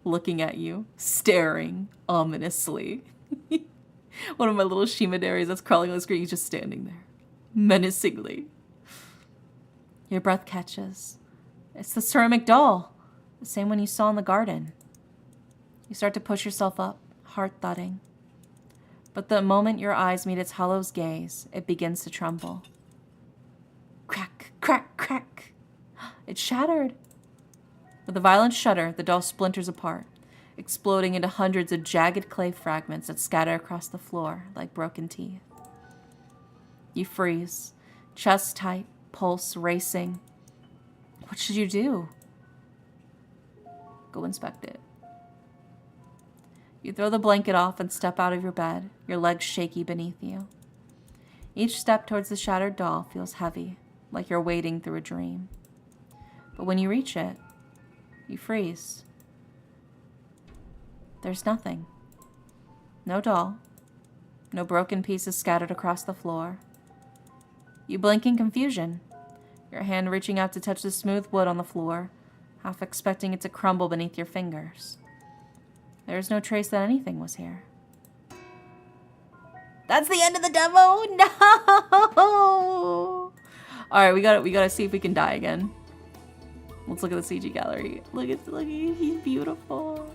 looking at you, staring ominously. One of my little shimaderes that's crawling on the screen is just standing there, menacingly. Your breath catches. It's the ceramic doll, the same one you saw in the garden. You start to push yourself up, heart thudding. But the moment your eyes meet its hollow's gaze, it begins to tremble. Crack, crack, crack. It shattered. With a violent shudder, the doll splinters apart, exploding into hundreds of jagged clay fragments that scatter across the floor like broken teeth. You freeze, chest tight, pulse racing. What should you do? Go inspect it. You throw the blanket off and step out of your bed, your legs shaky beneath you. Each step towards the shattered doll feels heavy, like you're wading through a dream. But when you reach it, you freeze. There's nothing. No doll. No broken pieces scattered across the floor. You blink in confusion, your hand reaching out to touch the smooth wood on the floor, half expecting it to crumble beneath your fingers. There's no trace that anything was here. That's the end of the demo! No! Alright, we gotta see if we can die again. Let's look at the CG gallery. Look at he's beautiful.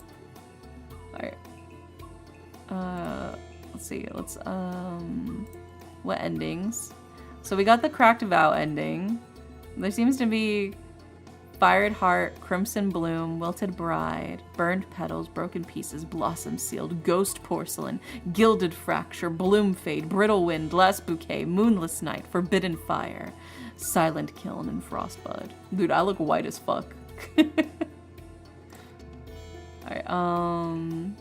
Alright. Let's see. What endings? So we got the Cracked Vow ending. There seems to be Fired Heart, Crimson Bloom, Wilted Bride, Burned Petals, Broken Pieces, Blossom Sealed, Ghost Porcelain, Gilded Fracture, Bloom Fade, Brittle Wind, Last Bouquet, Moonless Night, Forbidden Fire, Silent Kiln, and Frostbud. Dude, I look white as fuck. Alright,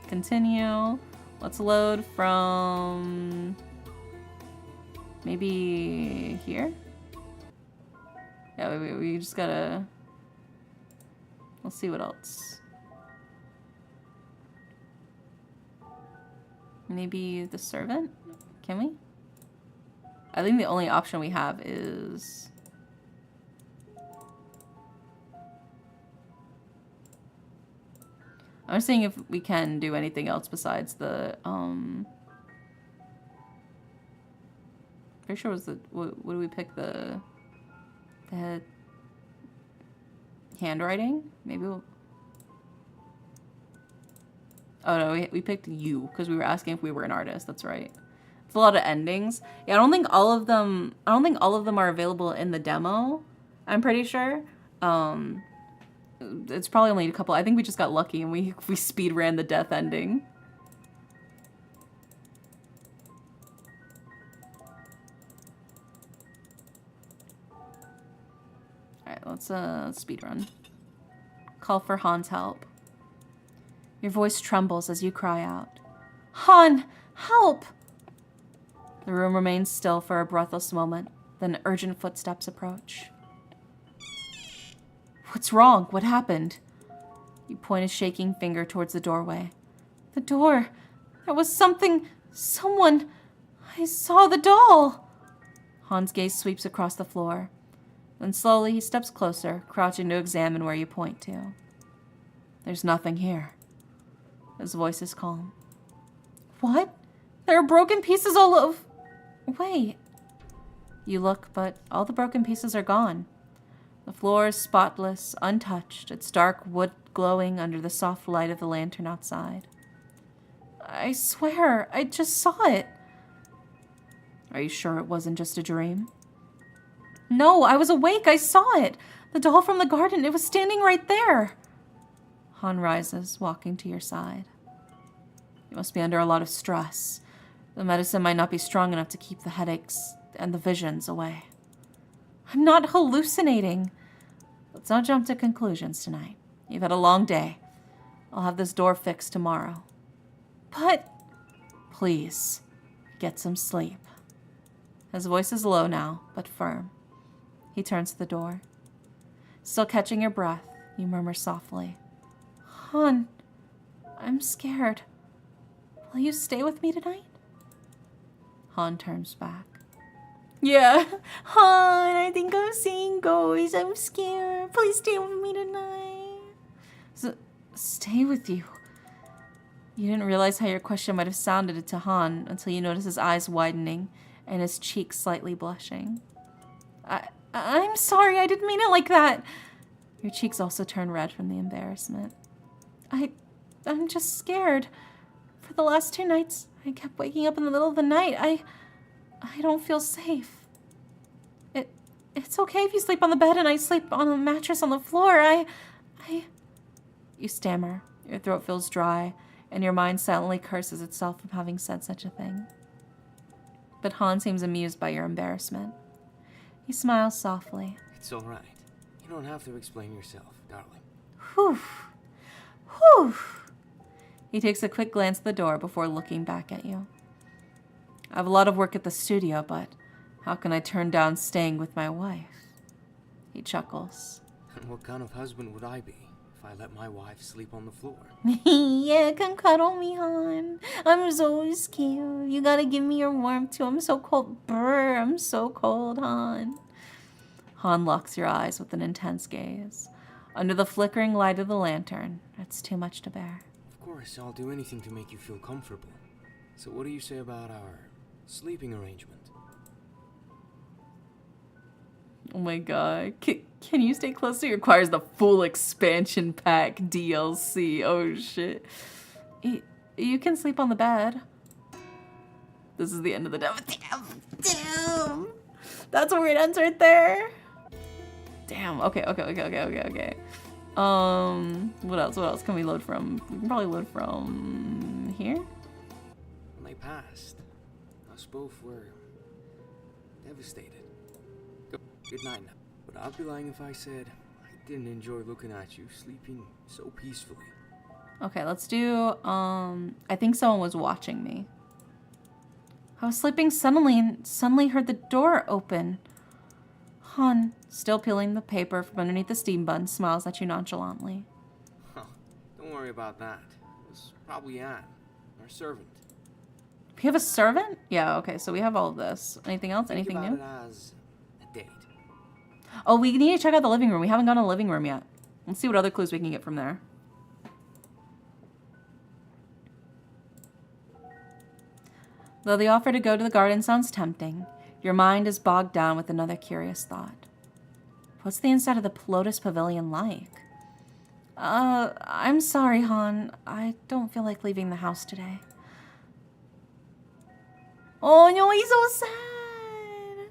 continue. Let's load from maybe here? Yeah, we just gotta... Let's see what else. Maybe the servant? Can we? I think the only option we have is... I I'm seeing if we can do anything else besides the, pretty sure it was the, what do we pick, the handwriting? Maybe we'll, oh no, we picked you, because we were asking if we were an artist, that's right. It's a lot of endings. Yeah, I don't think all of them are available in the demo, I'm pretty sure. It's probably only a couple. I think we just got lucky and we speed ran the death ending. Alright, let's speed run. Call for Han's help. Your voice trembles as you cry out. Han, help! The room remains still for a breathless moment, then urgent footsteps approach. What's wrong? What happened? You point a shaking finger towards the doorway. The door. There was something. Someone. I saw the doll. Han's gaze sweeps across the floor. Then slowly he steps closer, crouching to examine where you point to. There's nothing here. His voice is calm. What? There are broken pieces all over. Wait. You look, but all the broken pieces are gone. The floor is spotless, untouched, its dark wood glowing under the soft light of the lantern outside. I swear, I just saw it. Are you sure it wasn't just a dream? No, I was awake. I saw it. The doll from the garden, it was standing right there. Han rises, walking to your side. You must be under a lot of stress. The medicine might not be strong enough to keep the headaches and the visions away. I'm not hallucinating. Let's not jump to conclusions tonight. You've had a long day. I'll have this door fixed tomorrow. But... Please, get some sleep. His voice is low now, but firm. He turns to the door. Still catching your breath, you murmur softly. Han, I'm scared. Will you stay with me tonight? Han turns back. Yeah, Han, I think I'm seeing ghosts. I'm scared. Please stay with me tonight. Stay with you? You didn't realize how your question might have sounded to Han until you noticed his eyes widening and his cheeks slightly blushing. I'm sorry, I didn't mean it like that. Your cheeks also turn red from the embarrassment. I'm just scared. For the last 2 nights, I kept waking up in the middle of the night. I don't feel safe. It's okay if you sleep on the bed and I sleep on a mattress on the floor. You stammer. Your throat feels dry, and your mind silently curses itself for having said such a thing. But Han seems amused by your embarrassment. He smiles softly. It's all right. You don't have to explain yourself, darling. Whew. Whew. He takes a quick glance at the door before looking back at you. I have a lot of work at the studio, but how can I turn down staying with my wife? He chuckles. And what kind of husband would I be if I let my wife sleep on the floor? Yeah, come cuddle me, Han. I'm so scared. You gotta give me your warmth too. I'm so cold. Brr, I'm so cold, Han. Han locks your eyes with an intense gaze. Under the flickering light of the lantern, it's too much to bear. Of course, I'll do anything to make you feel comfortable. So what do you say about our sleeping arrangement? Oh my god. Can you stay close to? It requires the full expansion pack DLC. Oh shit. You can sleep on the bed. This is the end of the demo. Damn. That's where it ends right there. Damn. Okay. What else can we load from? We can probably load from here. When they passed, us both were devastated. Good night now. But I'd be lying if I said I didn't enjoy looking at you sleeping so peacefully. Okay, let's do, I think someone was watching me. I was sleeping suddenly and suddenly heard the door open. Han, still peeling the paper from underneath the steam bun, smiles at you nonchalantly. Huh, don't worry about that. It was probably Anne, our servant. We have a servant? Yeah, okay, so we have all of this. Anything else? Anything new? Think about it as a date. Oh, we need to check out the living room. We haven't gone to the living room yet. Let's see what other clues we can get from there. Though the offer to go to the garden sounds tempting, your mind is bogged down with another curious thought. What's the inside of the Lotus Pavilion like? I'm sorry, Han. I don't feel like leaving the house today. Oh no, he's so sad.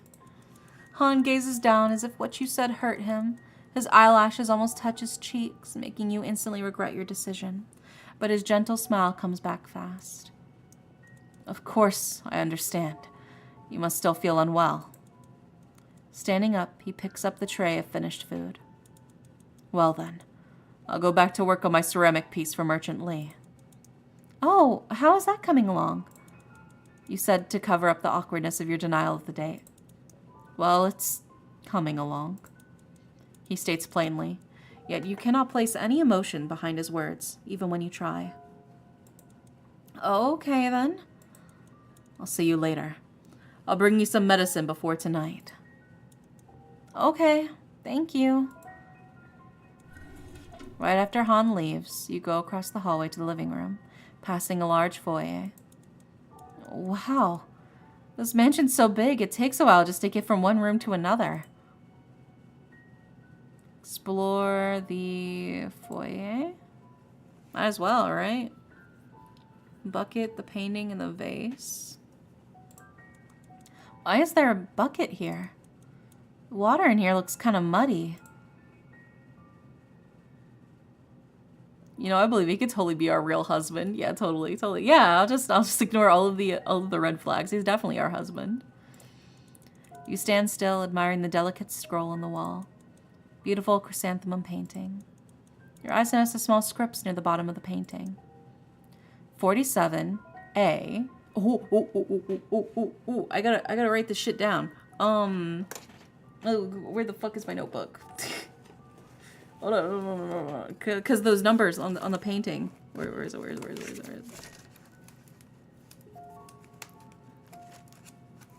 Han gazes down as if what you said hurt him. His eyelashes almost touch his cheeks, making you instantly regret your decision. But his gentle smile comes back fast. Of course, I understand. You must still feel unwell. Standing up, he picks up the tray of finished food. Well then, I'll go back to work on my ceramic piece for Merchant Lee. Oh, how is that coming along? You said to cover up the awkwardness of your denial of the date. Well, it's coming along. He states plainly, yet you cannot place any emotion behind his words, even when you try. Okay, then. I'll see you later. I'll bring you some medicine before tonight. Okay, thank you. Right after Han leaves, you go across the hallway to the living room, passing a large foyer. Wow, this mansion's so big, it takes a while just to get from one room to another. Explore the foyer. Might as well, right? Bucket, the painting, and the vase. Why is there a bucket here? The water in here looks kind of muddy. You know, I believe he could totally be our real husband. Yeah, totally. Yeah, I'll just ignore all of the red flags. He's definitely our husband. You stand still, admiring the delicate scroll on the wall. Beautiful chrysanthemum painting. Your eyes notice the small scripts near the bottom of the painting. 47A. Oh. I gotta write this shit down. Where the fuck is my notebook? Hold on. Because those numbers on the painting. Where is it?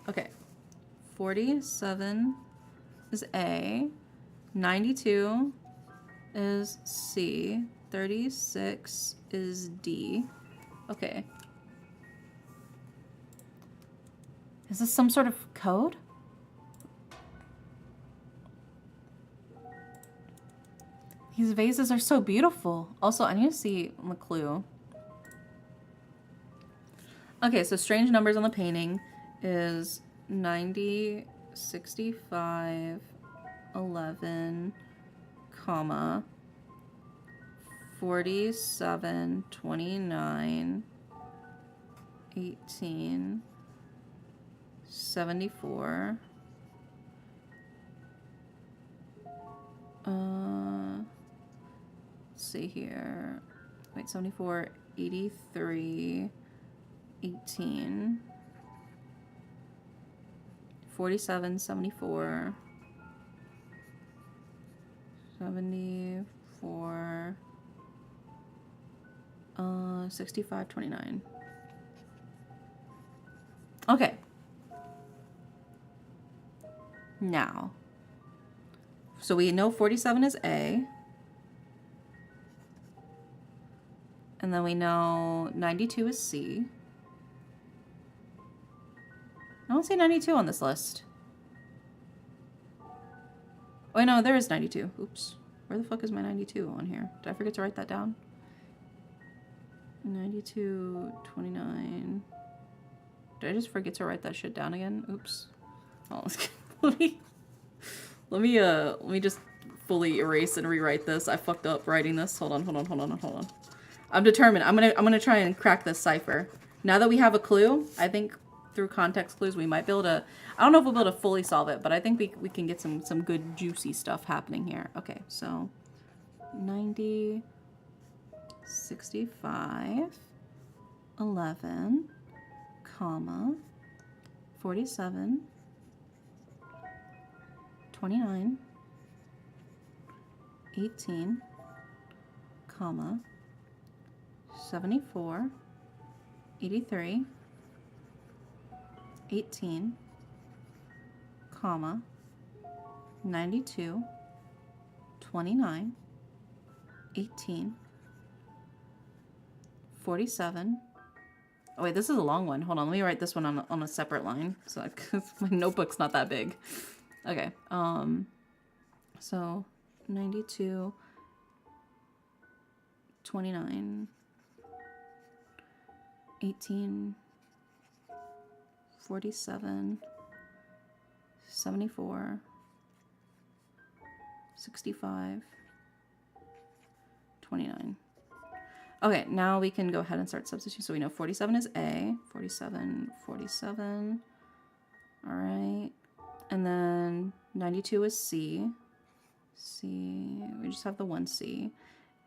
Okay. 47 is A. 92 is C. 36 is D. Okay. Is this some sort of code? These vases are so beautiful. Also, I need to see the clue. Okay, so strange numbers on the painting is 90, 65, 11, comma, 47, 29, 18, 74. Let's see here. Wait, 74, 83, 18, 47, 74, 74, 65, 29. Okay. Now, so we know 47 is A. And then we know 92 is C. I don't see 92 on this list. Oh, no, there is 92. Oops. Where the fuck is my 92 on here? Did I forget to write that down? 92, 29. Did I just forget to write that shit down again? Oops. Oh, let me just fully erase and rewrite this. I fucked up writing this. Hold on. I'm determined. I'm gonna try and crack this cipher. Now that we have a clue, I think through context clues we might be able to. I don't know if we'll be able to fully solve it, but I think we can get some good juicy stuff happening here. Okay, so 90, 65, 11, comma, 47, 29, 18, comma, 74, 83, 18, comma, 92, 29, 18, 47, Oh wait, this is a long one. Hold on, let me write this one on a separate line. So my notebook's not that big. Okay. So 92, 29, 18, 47, 74, 65, 29. Okay, now we can go ahead and start substituting. So we know 47 is A, 47, 47. All right. And then 92 is C. C, we just have the one C.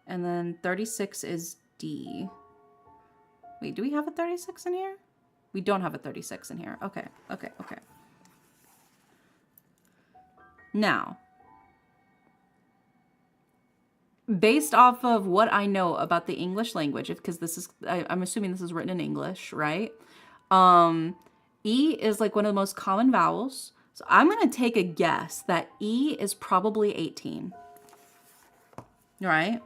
And then 36 is D. Wait, do we have a 36 in here? We don't have a 36 in here. Okay, okay, okay. Now, based off of what I know about the English language, because this is, I'm assuming this is written in English, right? E is like one of the most common vowels. So I'm going to take a guess that E is probably 18. Right?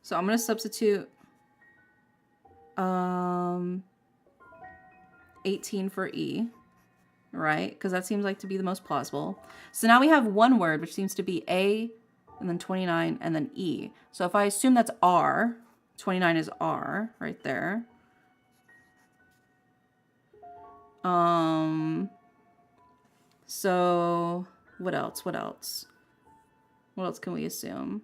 So I'm going to substitute 18 for E. Right? Because that seems like to be the most plausible. So now we have one word, which seems to be A, and then 29, and then E. So if I assume that's R, 29 is R, right there. So what else? What else? What else can we assume?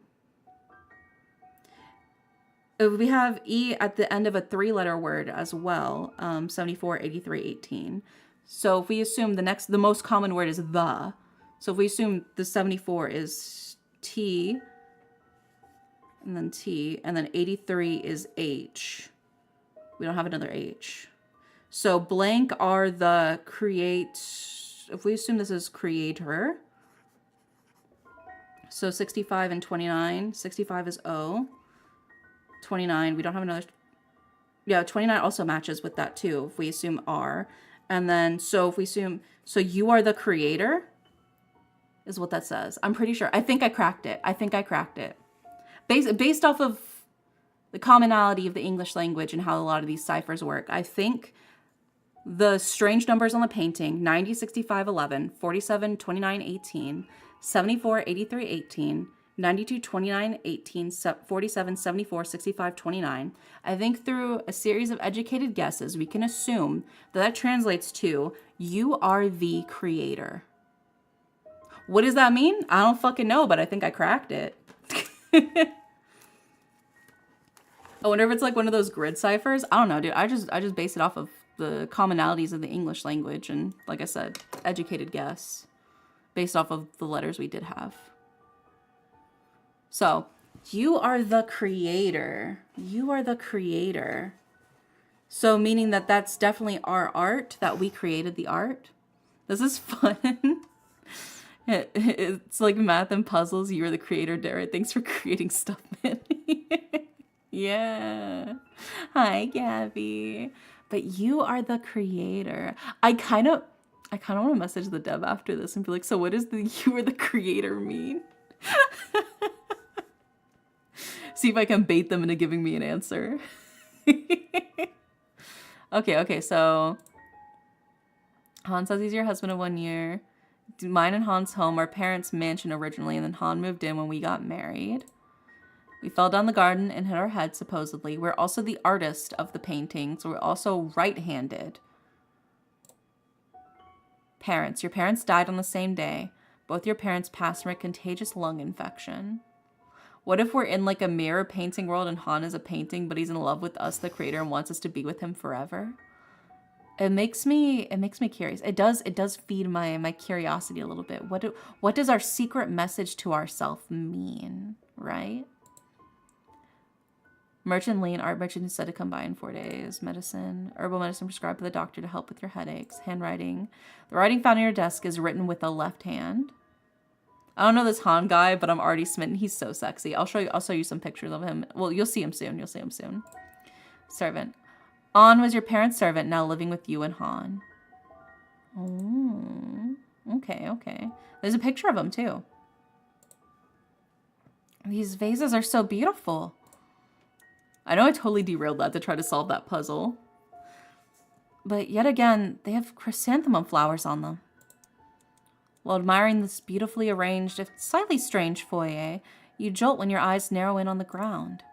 We have E at the end of a 3-letter word as well. 74, 83, 18. So if we assume the most common word is the. So if we assume the 74 is T, and then T, and then 83 is H. We don't have another H. So blank are the if we assume this is creator. So 65 and 29. 65 is O. 29, we don't have another. Yeah, 29 also matches with that too, if we assume R. And then, so if we assume, so you are the creator, is what that says. I'm pretty sure. I think I cracked it. Based off of the commonality of the English language and how a lot of these ciphers work, I think the strange numbers on the painting, 90, 65, 11, 47, 29, 18, 74, 83, 18, 92, 29, 18, 47, 74, 65, 29. I think through a series of educated guesses, we can assume that translates to, you are the creator. What does that mean? I don't fucking know, but I think I cracked it. I wonder if it's like one of those grid ciphers. I don't know, dude. I just base it off of the commonalities of the English language and, like I said, educated guess based off of the letters we did have. So, you are the creator. You are the creator. So, meaning that that's definitely our art, that we created the art. This is fun. It's like math and puzzles. You are the creator, Darren. Thanks for creating stuff, man. Yeah. Hi, Gabby. But you are the creator. I kind of want to message the dev after this and be like, so what does the you are the creator mean? See if I can bait them into giving me an answer. Okay, so Han says he's your husband of 1 year. Mine and Han's home, our parents' mansion originally, and then Han moved in when we got married. We fell down the garden and hit our head, supposedly. We're also the artist of the painting, so we're also right-handed. Parents. Your parents died on the same day. Both your parents passed from a contagious lung infection. What if we're in like a mirror painting world and Han is a painting, but he's in love with us, the creator, and wants us to be with him forever? It makes me curious. It does feed my curiosity a little bit. What does our secret message to ourselves mean, right? Merchant Lane, art merchant said to come by in 4 days. Herbal medicine prescribed by the doctor to help with your headaches. Handwriting. The writing found on your desk is written with the left hand. I don't know this Han guy, but I'm already smitten. He's so sexy. I'll show you some pictures of him. Well, you'll see him soon. Servant. An was your parents' servant, now living with you and Han. Oh, okay. There's a picture of him too. These vases are so beautiful. I know I totally derailed that to try to solve that puzzle. But yet again, they have chrysanthemum flowers on them. While admiring this beautifully arranged, if slightly strange foyer, you jolt when your eyes narrow in on the ground.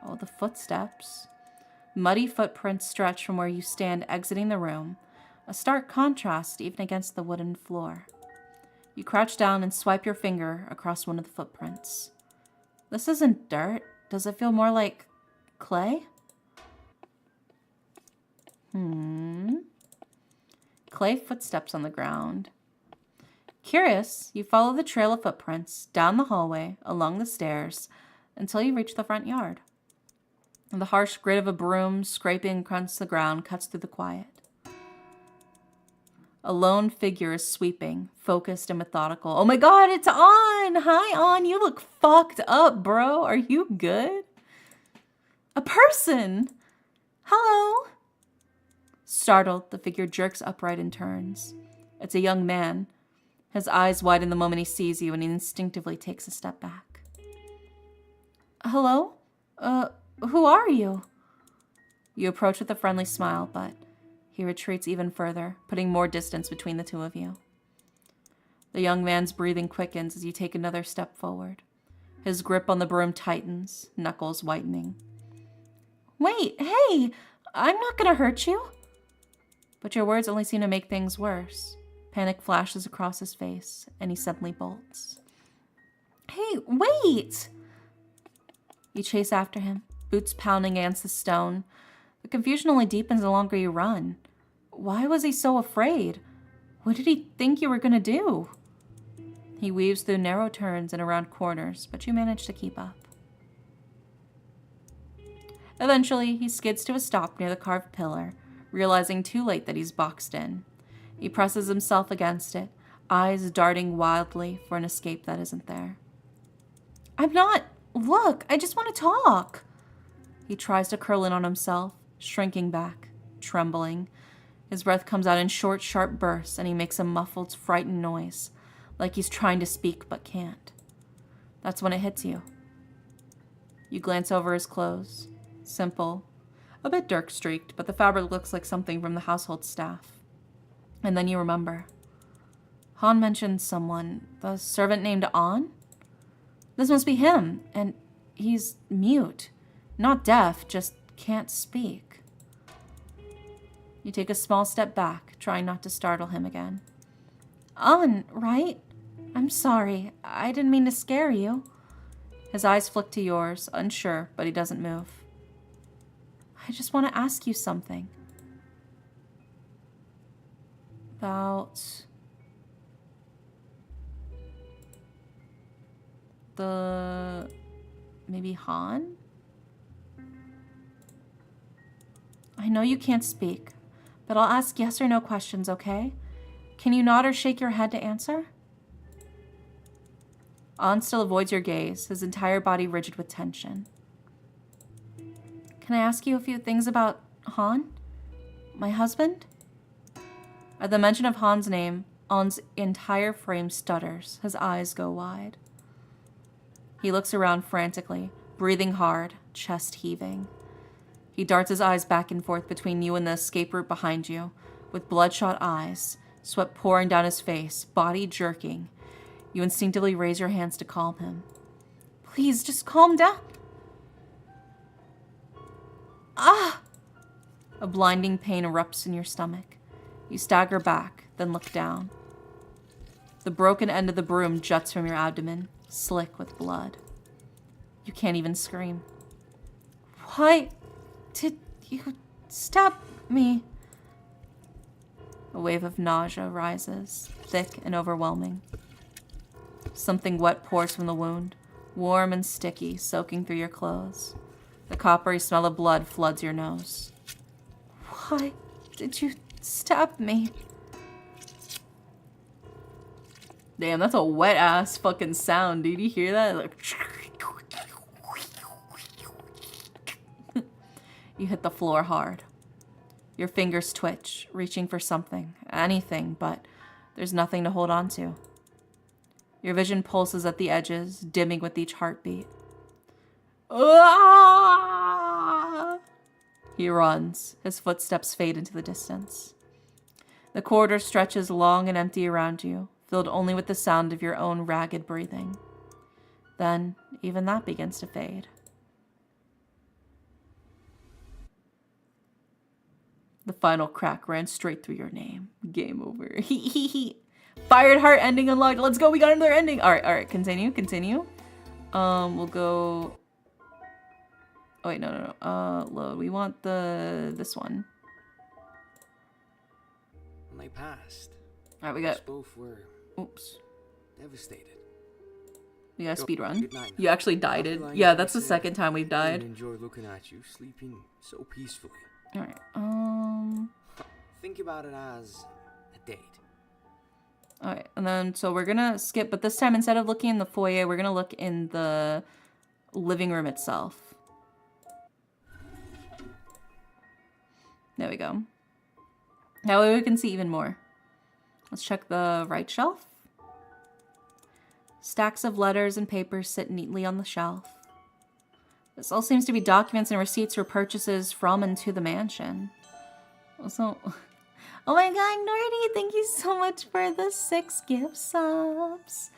Oh, the footsteps. Muddy footprints stretch from where you stand exiting the room, a stark contrast even against the wooden floor. You crouch down and swipe your finger across one of the footprints. This isn't dirt. Does it feel more like clay? Clay footsteps on the ground. Curious, you follow the trail of footprints down the hallway, along the stairs, until you reach the front yard. The harsh grit of a broom scraping across the ground cuts through the quiet. A lone figure is sweeping, focused and methodical. Oh my god, it's On! Hi, On. You look fucked up, bro. Are you good? A person! Hello? Startled, the figure jerks upright and turns. It's a young man. His eyes widen the moment he sees you, and he instinctively takes a step back. Hello? Who are you? You approach with a friendly smile, but he retreats even further, putting more distance between the two of you. The young man's breathing quickens as you take another step forward. His grip on the broom tightens, knuckles whitening. Wait, hey! I'm not gonna hurt you! But your words only seem to make things worse. Panic flashes across his face, and he suddenly bolts. Hey, wait! You chase after him, boots pounding against the stone. The confusion only deepens the longer you run. Why was he so afraid? What did he think you were gonna do? He weaves through narrow turns and around corners, but you manage to keep up. Eventually, he skids to a stop near the carved pillar, realizing too late that he's boxed in. He presses himself against it, eyes darting wildly for an escape that isn't there. Look, I just want to talk. He tries to curl in on himself, shrinking back, trembling. His breath comes out in short, sharp bursts, and he makes a muffled, frightened noise, like he's trying to speak but can't. That's when it hits you. You glance over his clothes. Simple, a bit dirt-streaked, but the fabric looks like something from the household staff. And then you remember. Han mentioned someone, the servant named On? This must be him, and he's mute. Not deaf, just can't speak. You take a small step back, trying not to startle him again. On, right? I'm sorry. I didn't mean to scare you. His eyes flick to yours, unsure, but he doesn't move. I just want to ask you something. About maybe Han? I know you can't speak, but I'll ask yes or no questions, okay? Can you nod or shake your head to answer? On still avoids your gaze, his entire body rigid with tension. Can I ask you a few things about Han? My husband? At the mention of Han's name, On's entire frame stutters. His eyes go wide. He looks around frantically, breathing hard, chest heaving. He darts his eyes back and forth between you and the escape route behind you, with bloodshot eyes, sweat pouring down his face, body jerking. You instinctively raise your hands to calm him. Please, just calm down. Ah! A blinding pain erupts in your stomach. You stagger back, then look down. The broken end of the broom juts from your abdomen, slick with blood. You can't even scream. Why did you stab me? A wave of nausea rises, thick and overwhelming. Something wet pours from the wound, warm and sticky, soaking through your clothes. The coppery smell of blood floods your nose. Why did you stab me? Damn, that's a wet-ass fucking sound, dude. You hear that? Like... You hit the floor hard. Your fingers twitch, reaching for something, anything, but there's nothing to hold on to. Your vision pulses at the edges, dimming with each heartbeat. Ah! He runs. His footsteps fade into the distance. The corridor stretches long and empty around you, filled only with the sound of your own ragged breathing. Then, even that begins to fade. The final crack ran straight through your name. Game over. Fired heart ending unlocked. Let's go. We got another ending. All right. Continue. We'll go. Oh wait, no. Load. We want this one. When they passed, All right, we got. us both were Oops. devastated. We got a speed run. Good night. You actually died it. Yeah, that's the second time we've I died. enjoy looking at you sleeping so peacefully. All right. Think about it as a date. All right, and then so we're gonna skip, but this time instead of looking in the foyer, we're gonna look in the living room itself. There we go. That way we can see even more. Let's check the right shelf. Stacks of letters and papers sit neatly on the shelf. This all seems to be documents and receipts for purchases from and to the mansion. Also, oh my god, Nordy, thank you so much for the 6 gift subs.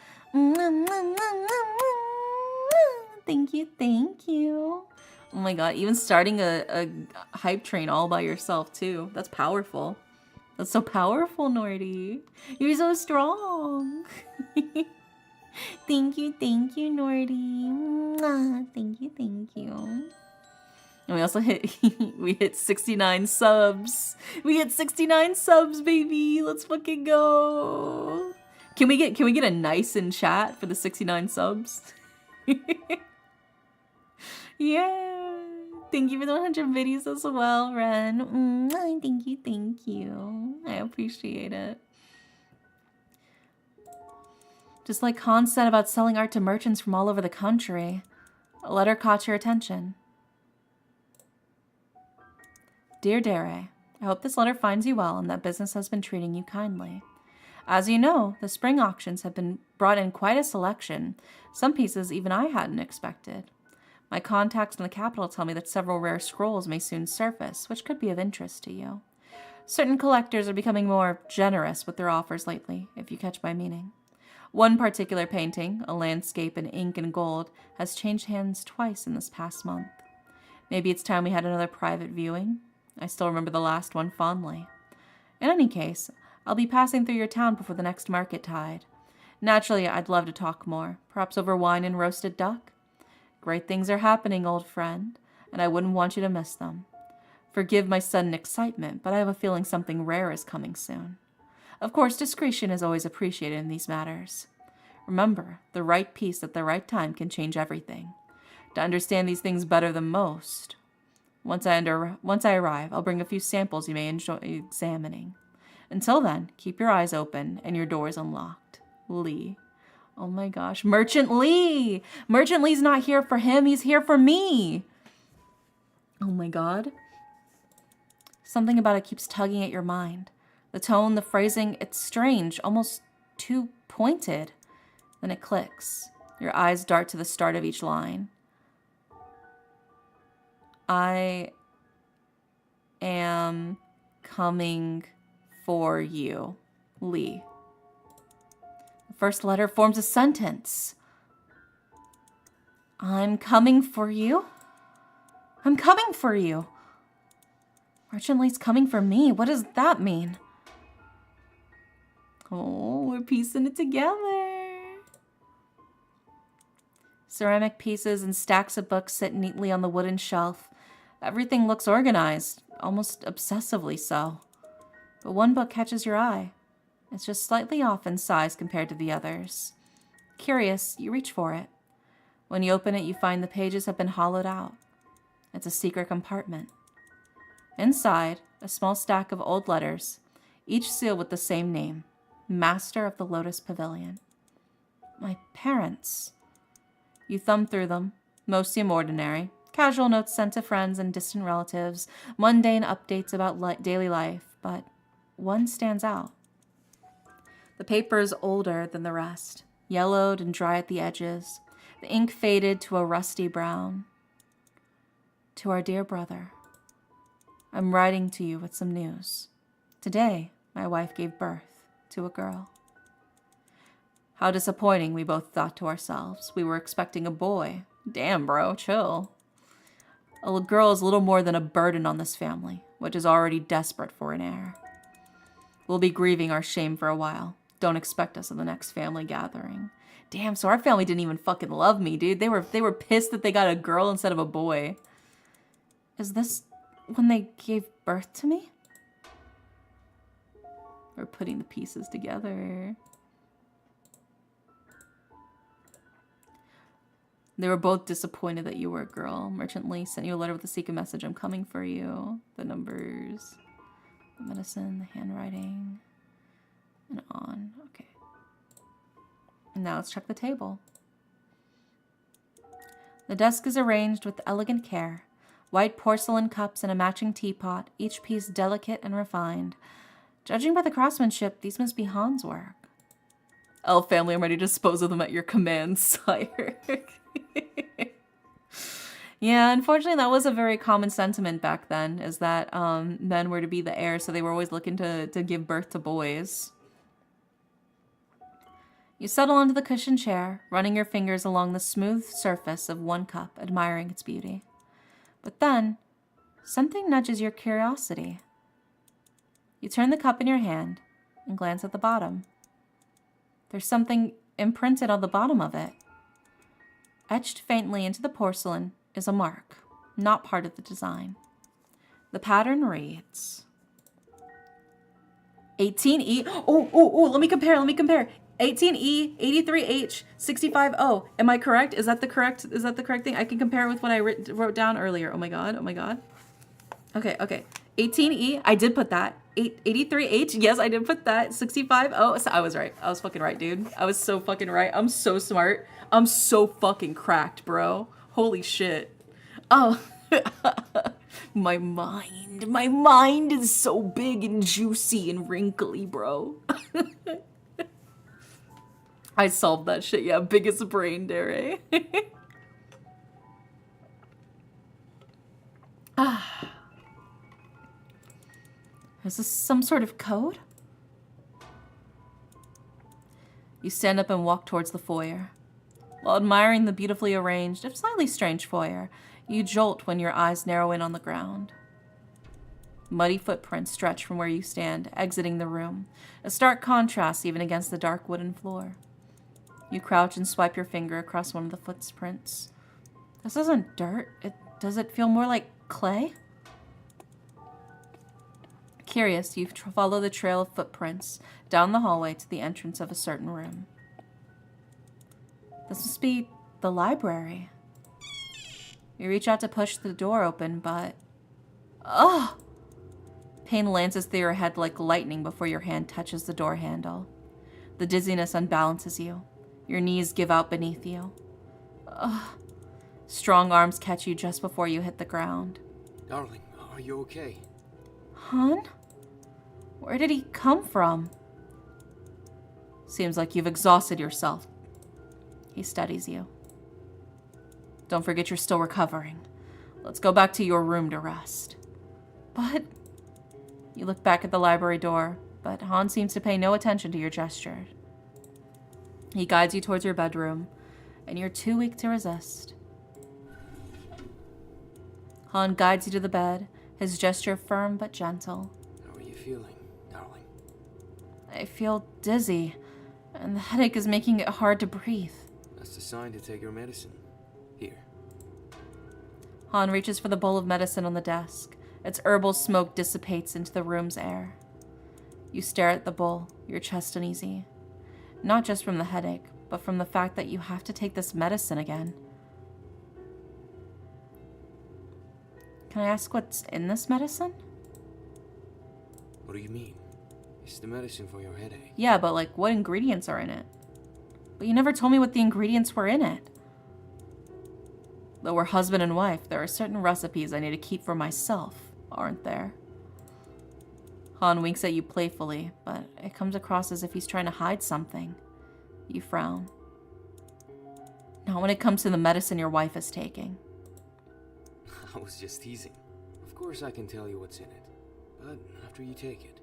Thank you. Oh my god, even starting a hype train all by yourself too. That's powerful. That's so powerful, Nordy. You're so strong. Thank you, Nordy. Thank you. And we also hit 69 subs. We hit 69 subs, baby. Let's fucking go. Can we get a nice in chat for the 69 subs? Yeah. Thank you for the 100 videos as well, Ren. Thank you. I appreciate it. Just like Hans said about selling art to merchants from all over the country, a letter caught your attention. Dear Dere, I hope this letter finds you well and that business has been treating you kindly. As you know, the spring auctions have been brought in quite a selection, some pieces even I hadn't expected. My contacts in the capital tell me that several rare scrolls may soon surface, which could be of interest to you. Certain collectors are becoming more generous with their offers lately, if you catch my meaning. One particular painting, a landscape in ink and gold, has changed hands twice in this past month. Maybe it's time we had another private viewing. I still remember the last one fondly. In any case, I'll be passing through your town before the next market tide. Naturally, I'd love to talk more, perhaps over wine and roasted duck. Great things are happening, old friend, and I wouldn't want you to miss them. Forgive my sudden excitement, but I have a feeling something rare is coming soon. Of course, discretion is always appreciated in these matters. Remember, the right piece at the right time can change everything. To understand these things better than most, once I arrive, I'll bring a few samples you may enjoy examining. Until then, keep your eyes open and your doors unlocked. Lee. Oh my gosh. Merchant Lee! Merchant Lee's not here for him, he's here for me! Oh my god. Something about it keeps tugging at your mind. The tone, the phrasing, it's strange, almost too pointed. Then it clicks. Your eyes dart to the start of each line. I am coming for you, Lee. The first letter forms a sentence. I'm coming for you? I'm coming for you. Merchant Lee's coming for me. What does that mean? Oh, we're piecing it together. Ceramic pieces and stacks of books sit neatly on the wooden shelf. Everything looks organized, almost obsessively so. But one book catches your eye. It's just slightly off in size compared to the others. Curious, you reach for it. When you open it, you find the pages have been hollowed out. It's a secret compartment. Inside, a small stack of old letters, each sealed with the same name, Master of the Lotus Pavilion. My parents. You thumb through them, most seem ordinary. Casual notes sent to friends and distant relatives, mundane updates about daily life, but one stands out. The paper is older than the rest, yellowed and dry at the edges. The ink faded to a rusty brown. To our dear brother. I'm writing to you with some news. Today, my wife gave birth to a girl. How disappointing, we both thought to ourselves. We were expecting a boy. Damn, bro, chill. A girl is little more than a burden on this family, which is already desperate for an heir. We'll be grieving our shame for a while. Don't expect us at the next family gathering. Damn, so our family didn't even fucking love me, dude. They were pissed that they got a girl instead of a boy. Is this when they gave birth to me? We're putting the pieces together. They were both disappointed that you were a girl. Merchant Lee sent you a letter with a secret message. I'm coming for you. The numbers, the medicine, the handwriting, and on. Okay. And now let's check the table. The desk is arranged with elegant care. White porcelain cups and a matching teapot, each piece delicate and refined. Judging by the craftsmanship, these must be Han's work. Oh, family, I'm ready to dispose of them at your command, sire. Yeah, unfortunately, that was a very common sentiment back then, is that men were to be the heirs, so they were always looking to give birth to boys. You settle onto the cushioned chair, running your fingers along the smooth surface of one cup, admiring its beauty. But then, something nudges your curiosity. You turn the cup in your hand and glance at the bottom. There's something imprinted on the bottom of it. Etched faintly into the porcelain is a mark, not part of the design. The pattern reads 18E. Oh, let me compare. 18E, 83H, 65O. Am I correct? Is that the correct thing? I can compare it with what I wrote down earlier. Oh my god. Okay. 18E, I did put that. 83H, yes, I did put that. 65O, so I was right. I was fucking right, dude. I was so fucking right. I'm so smart. I'm so fucking cracked, bro. Holy shit. Oh. My mind is so big and juicy and wrinkly, bro. I solved that shit, yeah. Biggest brain, dare. Is this some sort of code? You stand up and walk towards the foyer. While admiring the beautifully arranged, if slightly strange foyer, you jolt when your eyes narrow in on the ground. Muddy footprints stretch from where you stand, exiting the room, a stark contrast even against the dark wooden floor. You crouch and swipe your finger across one of the footprints. This isn't dirt. Does it feel more like clay? Curious, you follow the trail of footprints down the hallway to the entrance of a certain room. This must be the library. You reach out to push the door open, but... Oh! Pain lances through your head like lightning before your hand touches the door handle. The dizziness unbalances you. Your knees give out beneath you. Ugh. Strong arms catch you just before you hit the ground. Darling, are you okay? Han? Where did he come from? Seems like you've exhausted yourself. He studies you. Don't forget you're still recovering. Let's go back to your room to rest. But... You look back at the library door, but Han seems to pay no attention to your gesture. He guides you towards your bedroom, and you're too weak to resist. Han guides you to the bed, his gesture firm but gentle. How are you feeling, darling? I feel dizzy, and the headache is making it hard to breathe. That's the sign to take your medicine. Here. Han reaches for the bowl of medicine on the desk. Its herbal smoke dissipates into the room's air. You stare at the bowl, your chest uneasy. Not just from the headache, but from the fact that you have to take this medicine again. Can I ask what's in this medicine? What do you mean? It's the medicine for your headache. Yeah, but like, what ingredients are in it? But you never told me what the ingredients were in it. Though we're husband and wife, there are certain recipes I need to keep for myself, aren't there? Han winks at you playfully, but it comes across as if he's trying to hide something. You frown. Not when it comes to the medicine your wife is taking. I was just teasing. Of course I can tell you what's in it, but after you take it,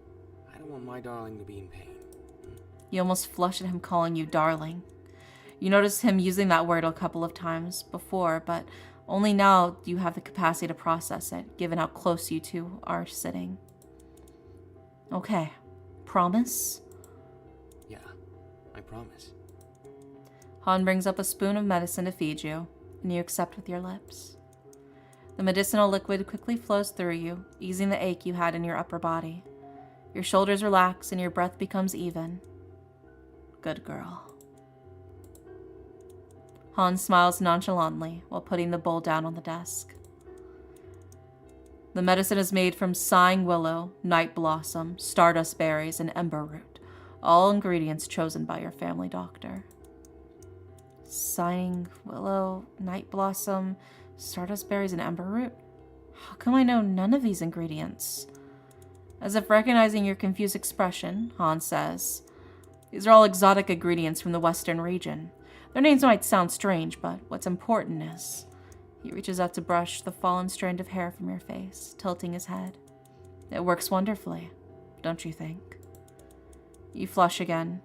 I don't want my darling to be in pain. You almost flush at him calling you darling. You notice him using that word a couple of times before, but only now do you have the capacity to process it, given how close you two are sitting. Okay, promise? Yeah, I promise. Han brings up a spoon of medicine to feed you, and you accept with your lips. The medicinal liquid quickly flows through you, easing the ache you had in your upper body. Your shoulders relax and your breath becomes even. Good girl. Han smiles nonchalantly while putting the bowl down on the desk. The medicine is made from sighing willow, night blossom, stardust berries, and ember root, all ingredients chosen by your family doctor. Sighing willow, night blossom, stardust berries, and ember root? How come I know none of these ingredients? As if recognizing your confused expression, Han says, "These are all exotic ingredients from the western region. Their names might sound strange, but what's important is..." He reaches out to brush the fallen strand of hair from your face, tilting his head. "It works wonderfully, don't you think?" You flush again,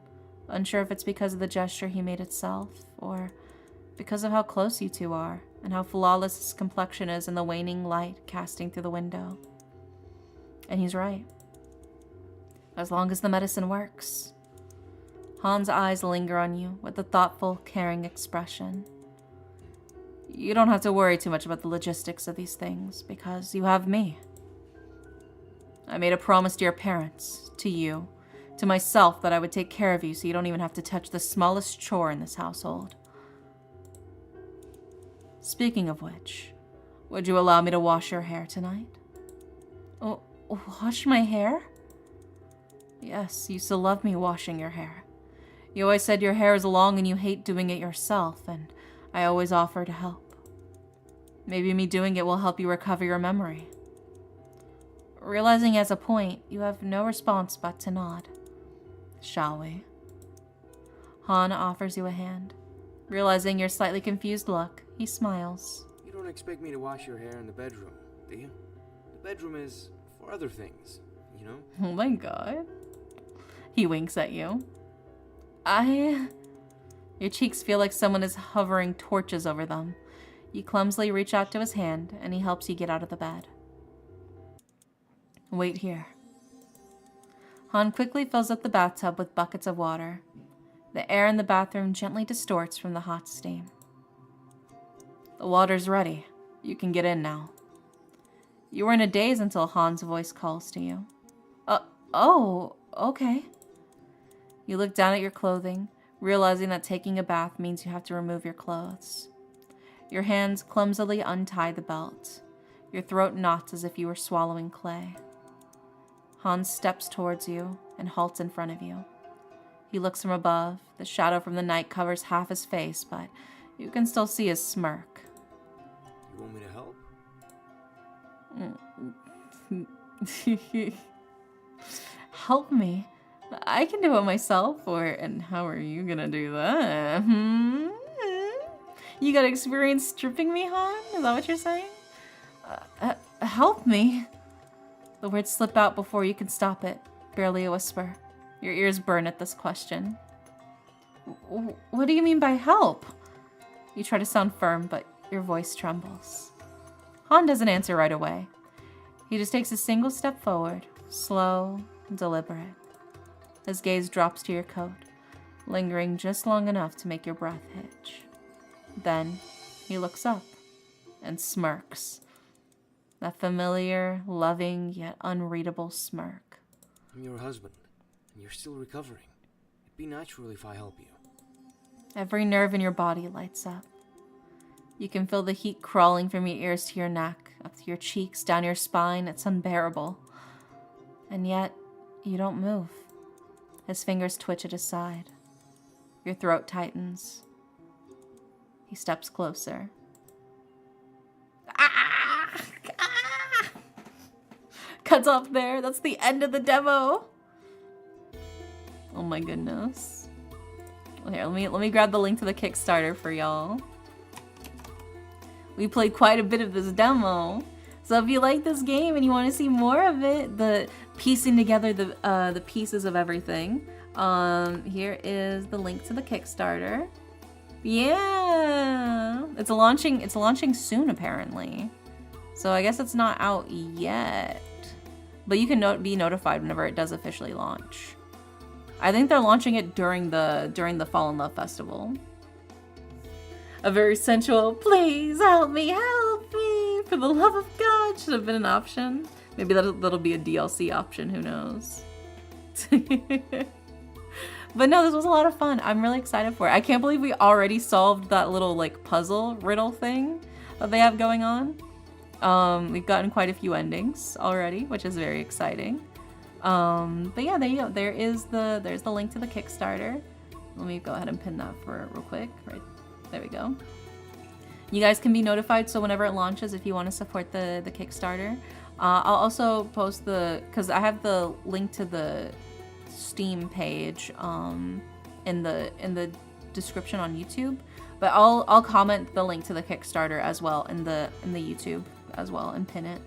unsure if it's because of the gesture he made itself, or because of how close you two are, and how flawless his complexion is in the waning light casting through the window. And he's right. As long as the medicine works. Han's eyes linger on you with a thoughtful, caring expression. You don't have to worry too much about the logistics of these things, because you have me. I made a promise to your parents, to you, to myself, that I would take care of you so you don't even have to touch the smallest chore in this household. Speaking of which, would you allow me to wash your hair tonight? Oh, wash my hair? Yes, you still love me washing your hair. You always said your hair is long and you hate doing it yourself, and I always offer to help. Maybe me doing it will help you recover your memory. Realizing he has a point, you have no response but to nod. Shall we? Han offers you a hand. Realizing your slightly confused look, he smiles. You don't expect me to wash your hair in the bedroom, do you? The bedroom is for other things, you know? Oh my god. He winks at you. Your cheeks feel like someone is hovering torches over them. You clumsily reach out to his hand, and he helps you get out of the bed. Wait here. Han quickly fills up the bathtub with buckets of water. The air in the bathroom gently distorts from the hot steam. The water's ready. You can get in now. You were in a daze until Han's voice calls to you. Oh, okay. You look down at your clothing, realizing that taking a bath means you have to remove your clothes. Your hands clumsily untie the belt. Your throat knots as if you were swallowing clay. Han steps towards you and halts in front of you. He looks from above. The shadow from the night covers half his face, but you can still see his smirk. You want me to help? Help me? I can do it myself, and how are you gonna do that? You got experience stripping me, Han? Is that what you're saying? Help me. The words slip out before you can stop it, barely a whisper. Your ears burn at this question. What do you mean by help? You try to sound firm, but your voice trembles. Han doesn't answer right away. He just takes a single step forward, slow and deliberate. His gaze drops to your coat, lingering just long enough to make your breath hitch. Then he looks up and smirks. That familiar, loving, yet unreadable smirk. I'm your husband, and you're still recovering. It'd be natural if I help you. Every nerve in your body lights up. You can feel the heat crawling from your ears to your neck, up to your cheeks, down your spine. It's unbearable. And yet, you don't move. His fingers twitch at his side. Your throat tightens. He steps closer. Cuts off there. That's the end of the demo. Oh my goodness. Here, let me grab the link to the Kickstarter for y'all. We played quite a bit of this demo. So if you like this game and you want to see more of it, the piecing together the pieces of everything, here is the link to the Kickstarter. Yeah, it's launching soon apparently. So I guess it's not out yet, but you can be notified whenever it does officially launch. I think they're launching it during the Fall in Love Festival. A very sensual, please help me, for the love of God, should have been an option. Maybe that'll be a DLC option, who knows. But no, this was a lot of fun. I'm really excited for it. I can't believe we already solved that little like puzzle riddle thing that they have going on. We've gotten quite a few endings already, which is very exciting. But yeah, there you go. There's the link to the Kickstarter. Let me go ahead and pin that for real quick. Right there we go. You guys can be notified, so whenever it launches, if you want to support the Kickstarter, I'll also post because I have the link to the Steam page in the description on YouTube, but I'll comment the link to the Kickstarter as well in the YouTube as well and pin it.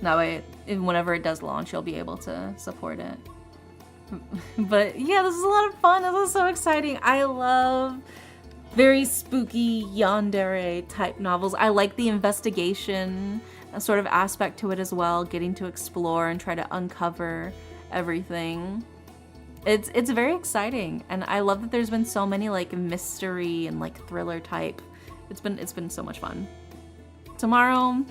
That way, whenever it does launch, you'll be able to support it. But yeah, this is a lot of fun. This is so exciting. I love very spooky yandere type novels. I like the investigation sort of aspect to it as well, getting to explore and try to uncover everything. It's very exciting, and I love that there's been so many like mystery and like thriller type. It's been so much fun. Tomorrow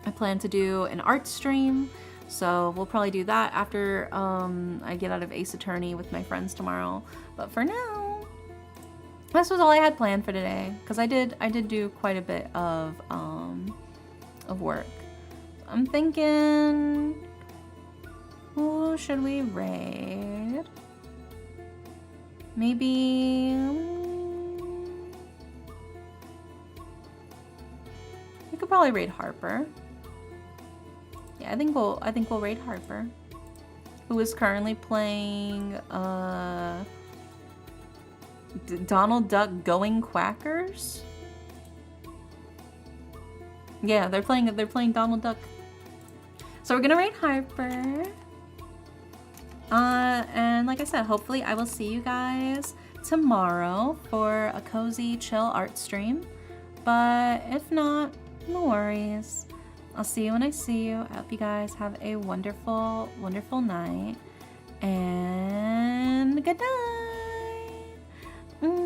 I plan to do an art stream, so we'll probably do that after I get out of Ace Attorney with my friends tomorrow. But for now, this was all I had planned for today, because I did do quite a bit of work. I'm thinking, who should we raid? Maybe we could probably raid Harper. Yeah, I think we'll raid Harper, who is currently playing Donald Duck Going Quackers. Yeah, they're playing Donald Duck. So we're gonna raid Harper. And like I said, hopefully I will see you guys tomorrow for a cozy, chill art stream. But if not, no worries. I'll see you when I see you. I hope you guys have a wonderful, wonderful night. And good night.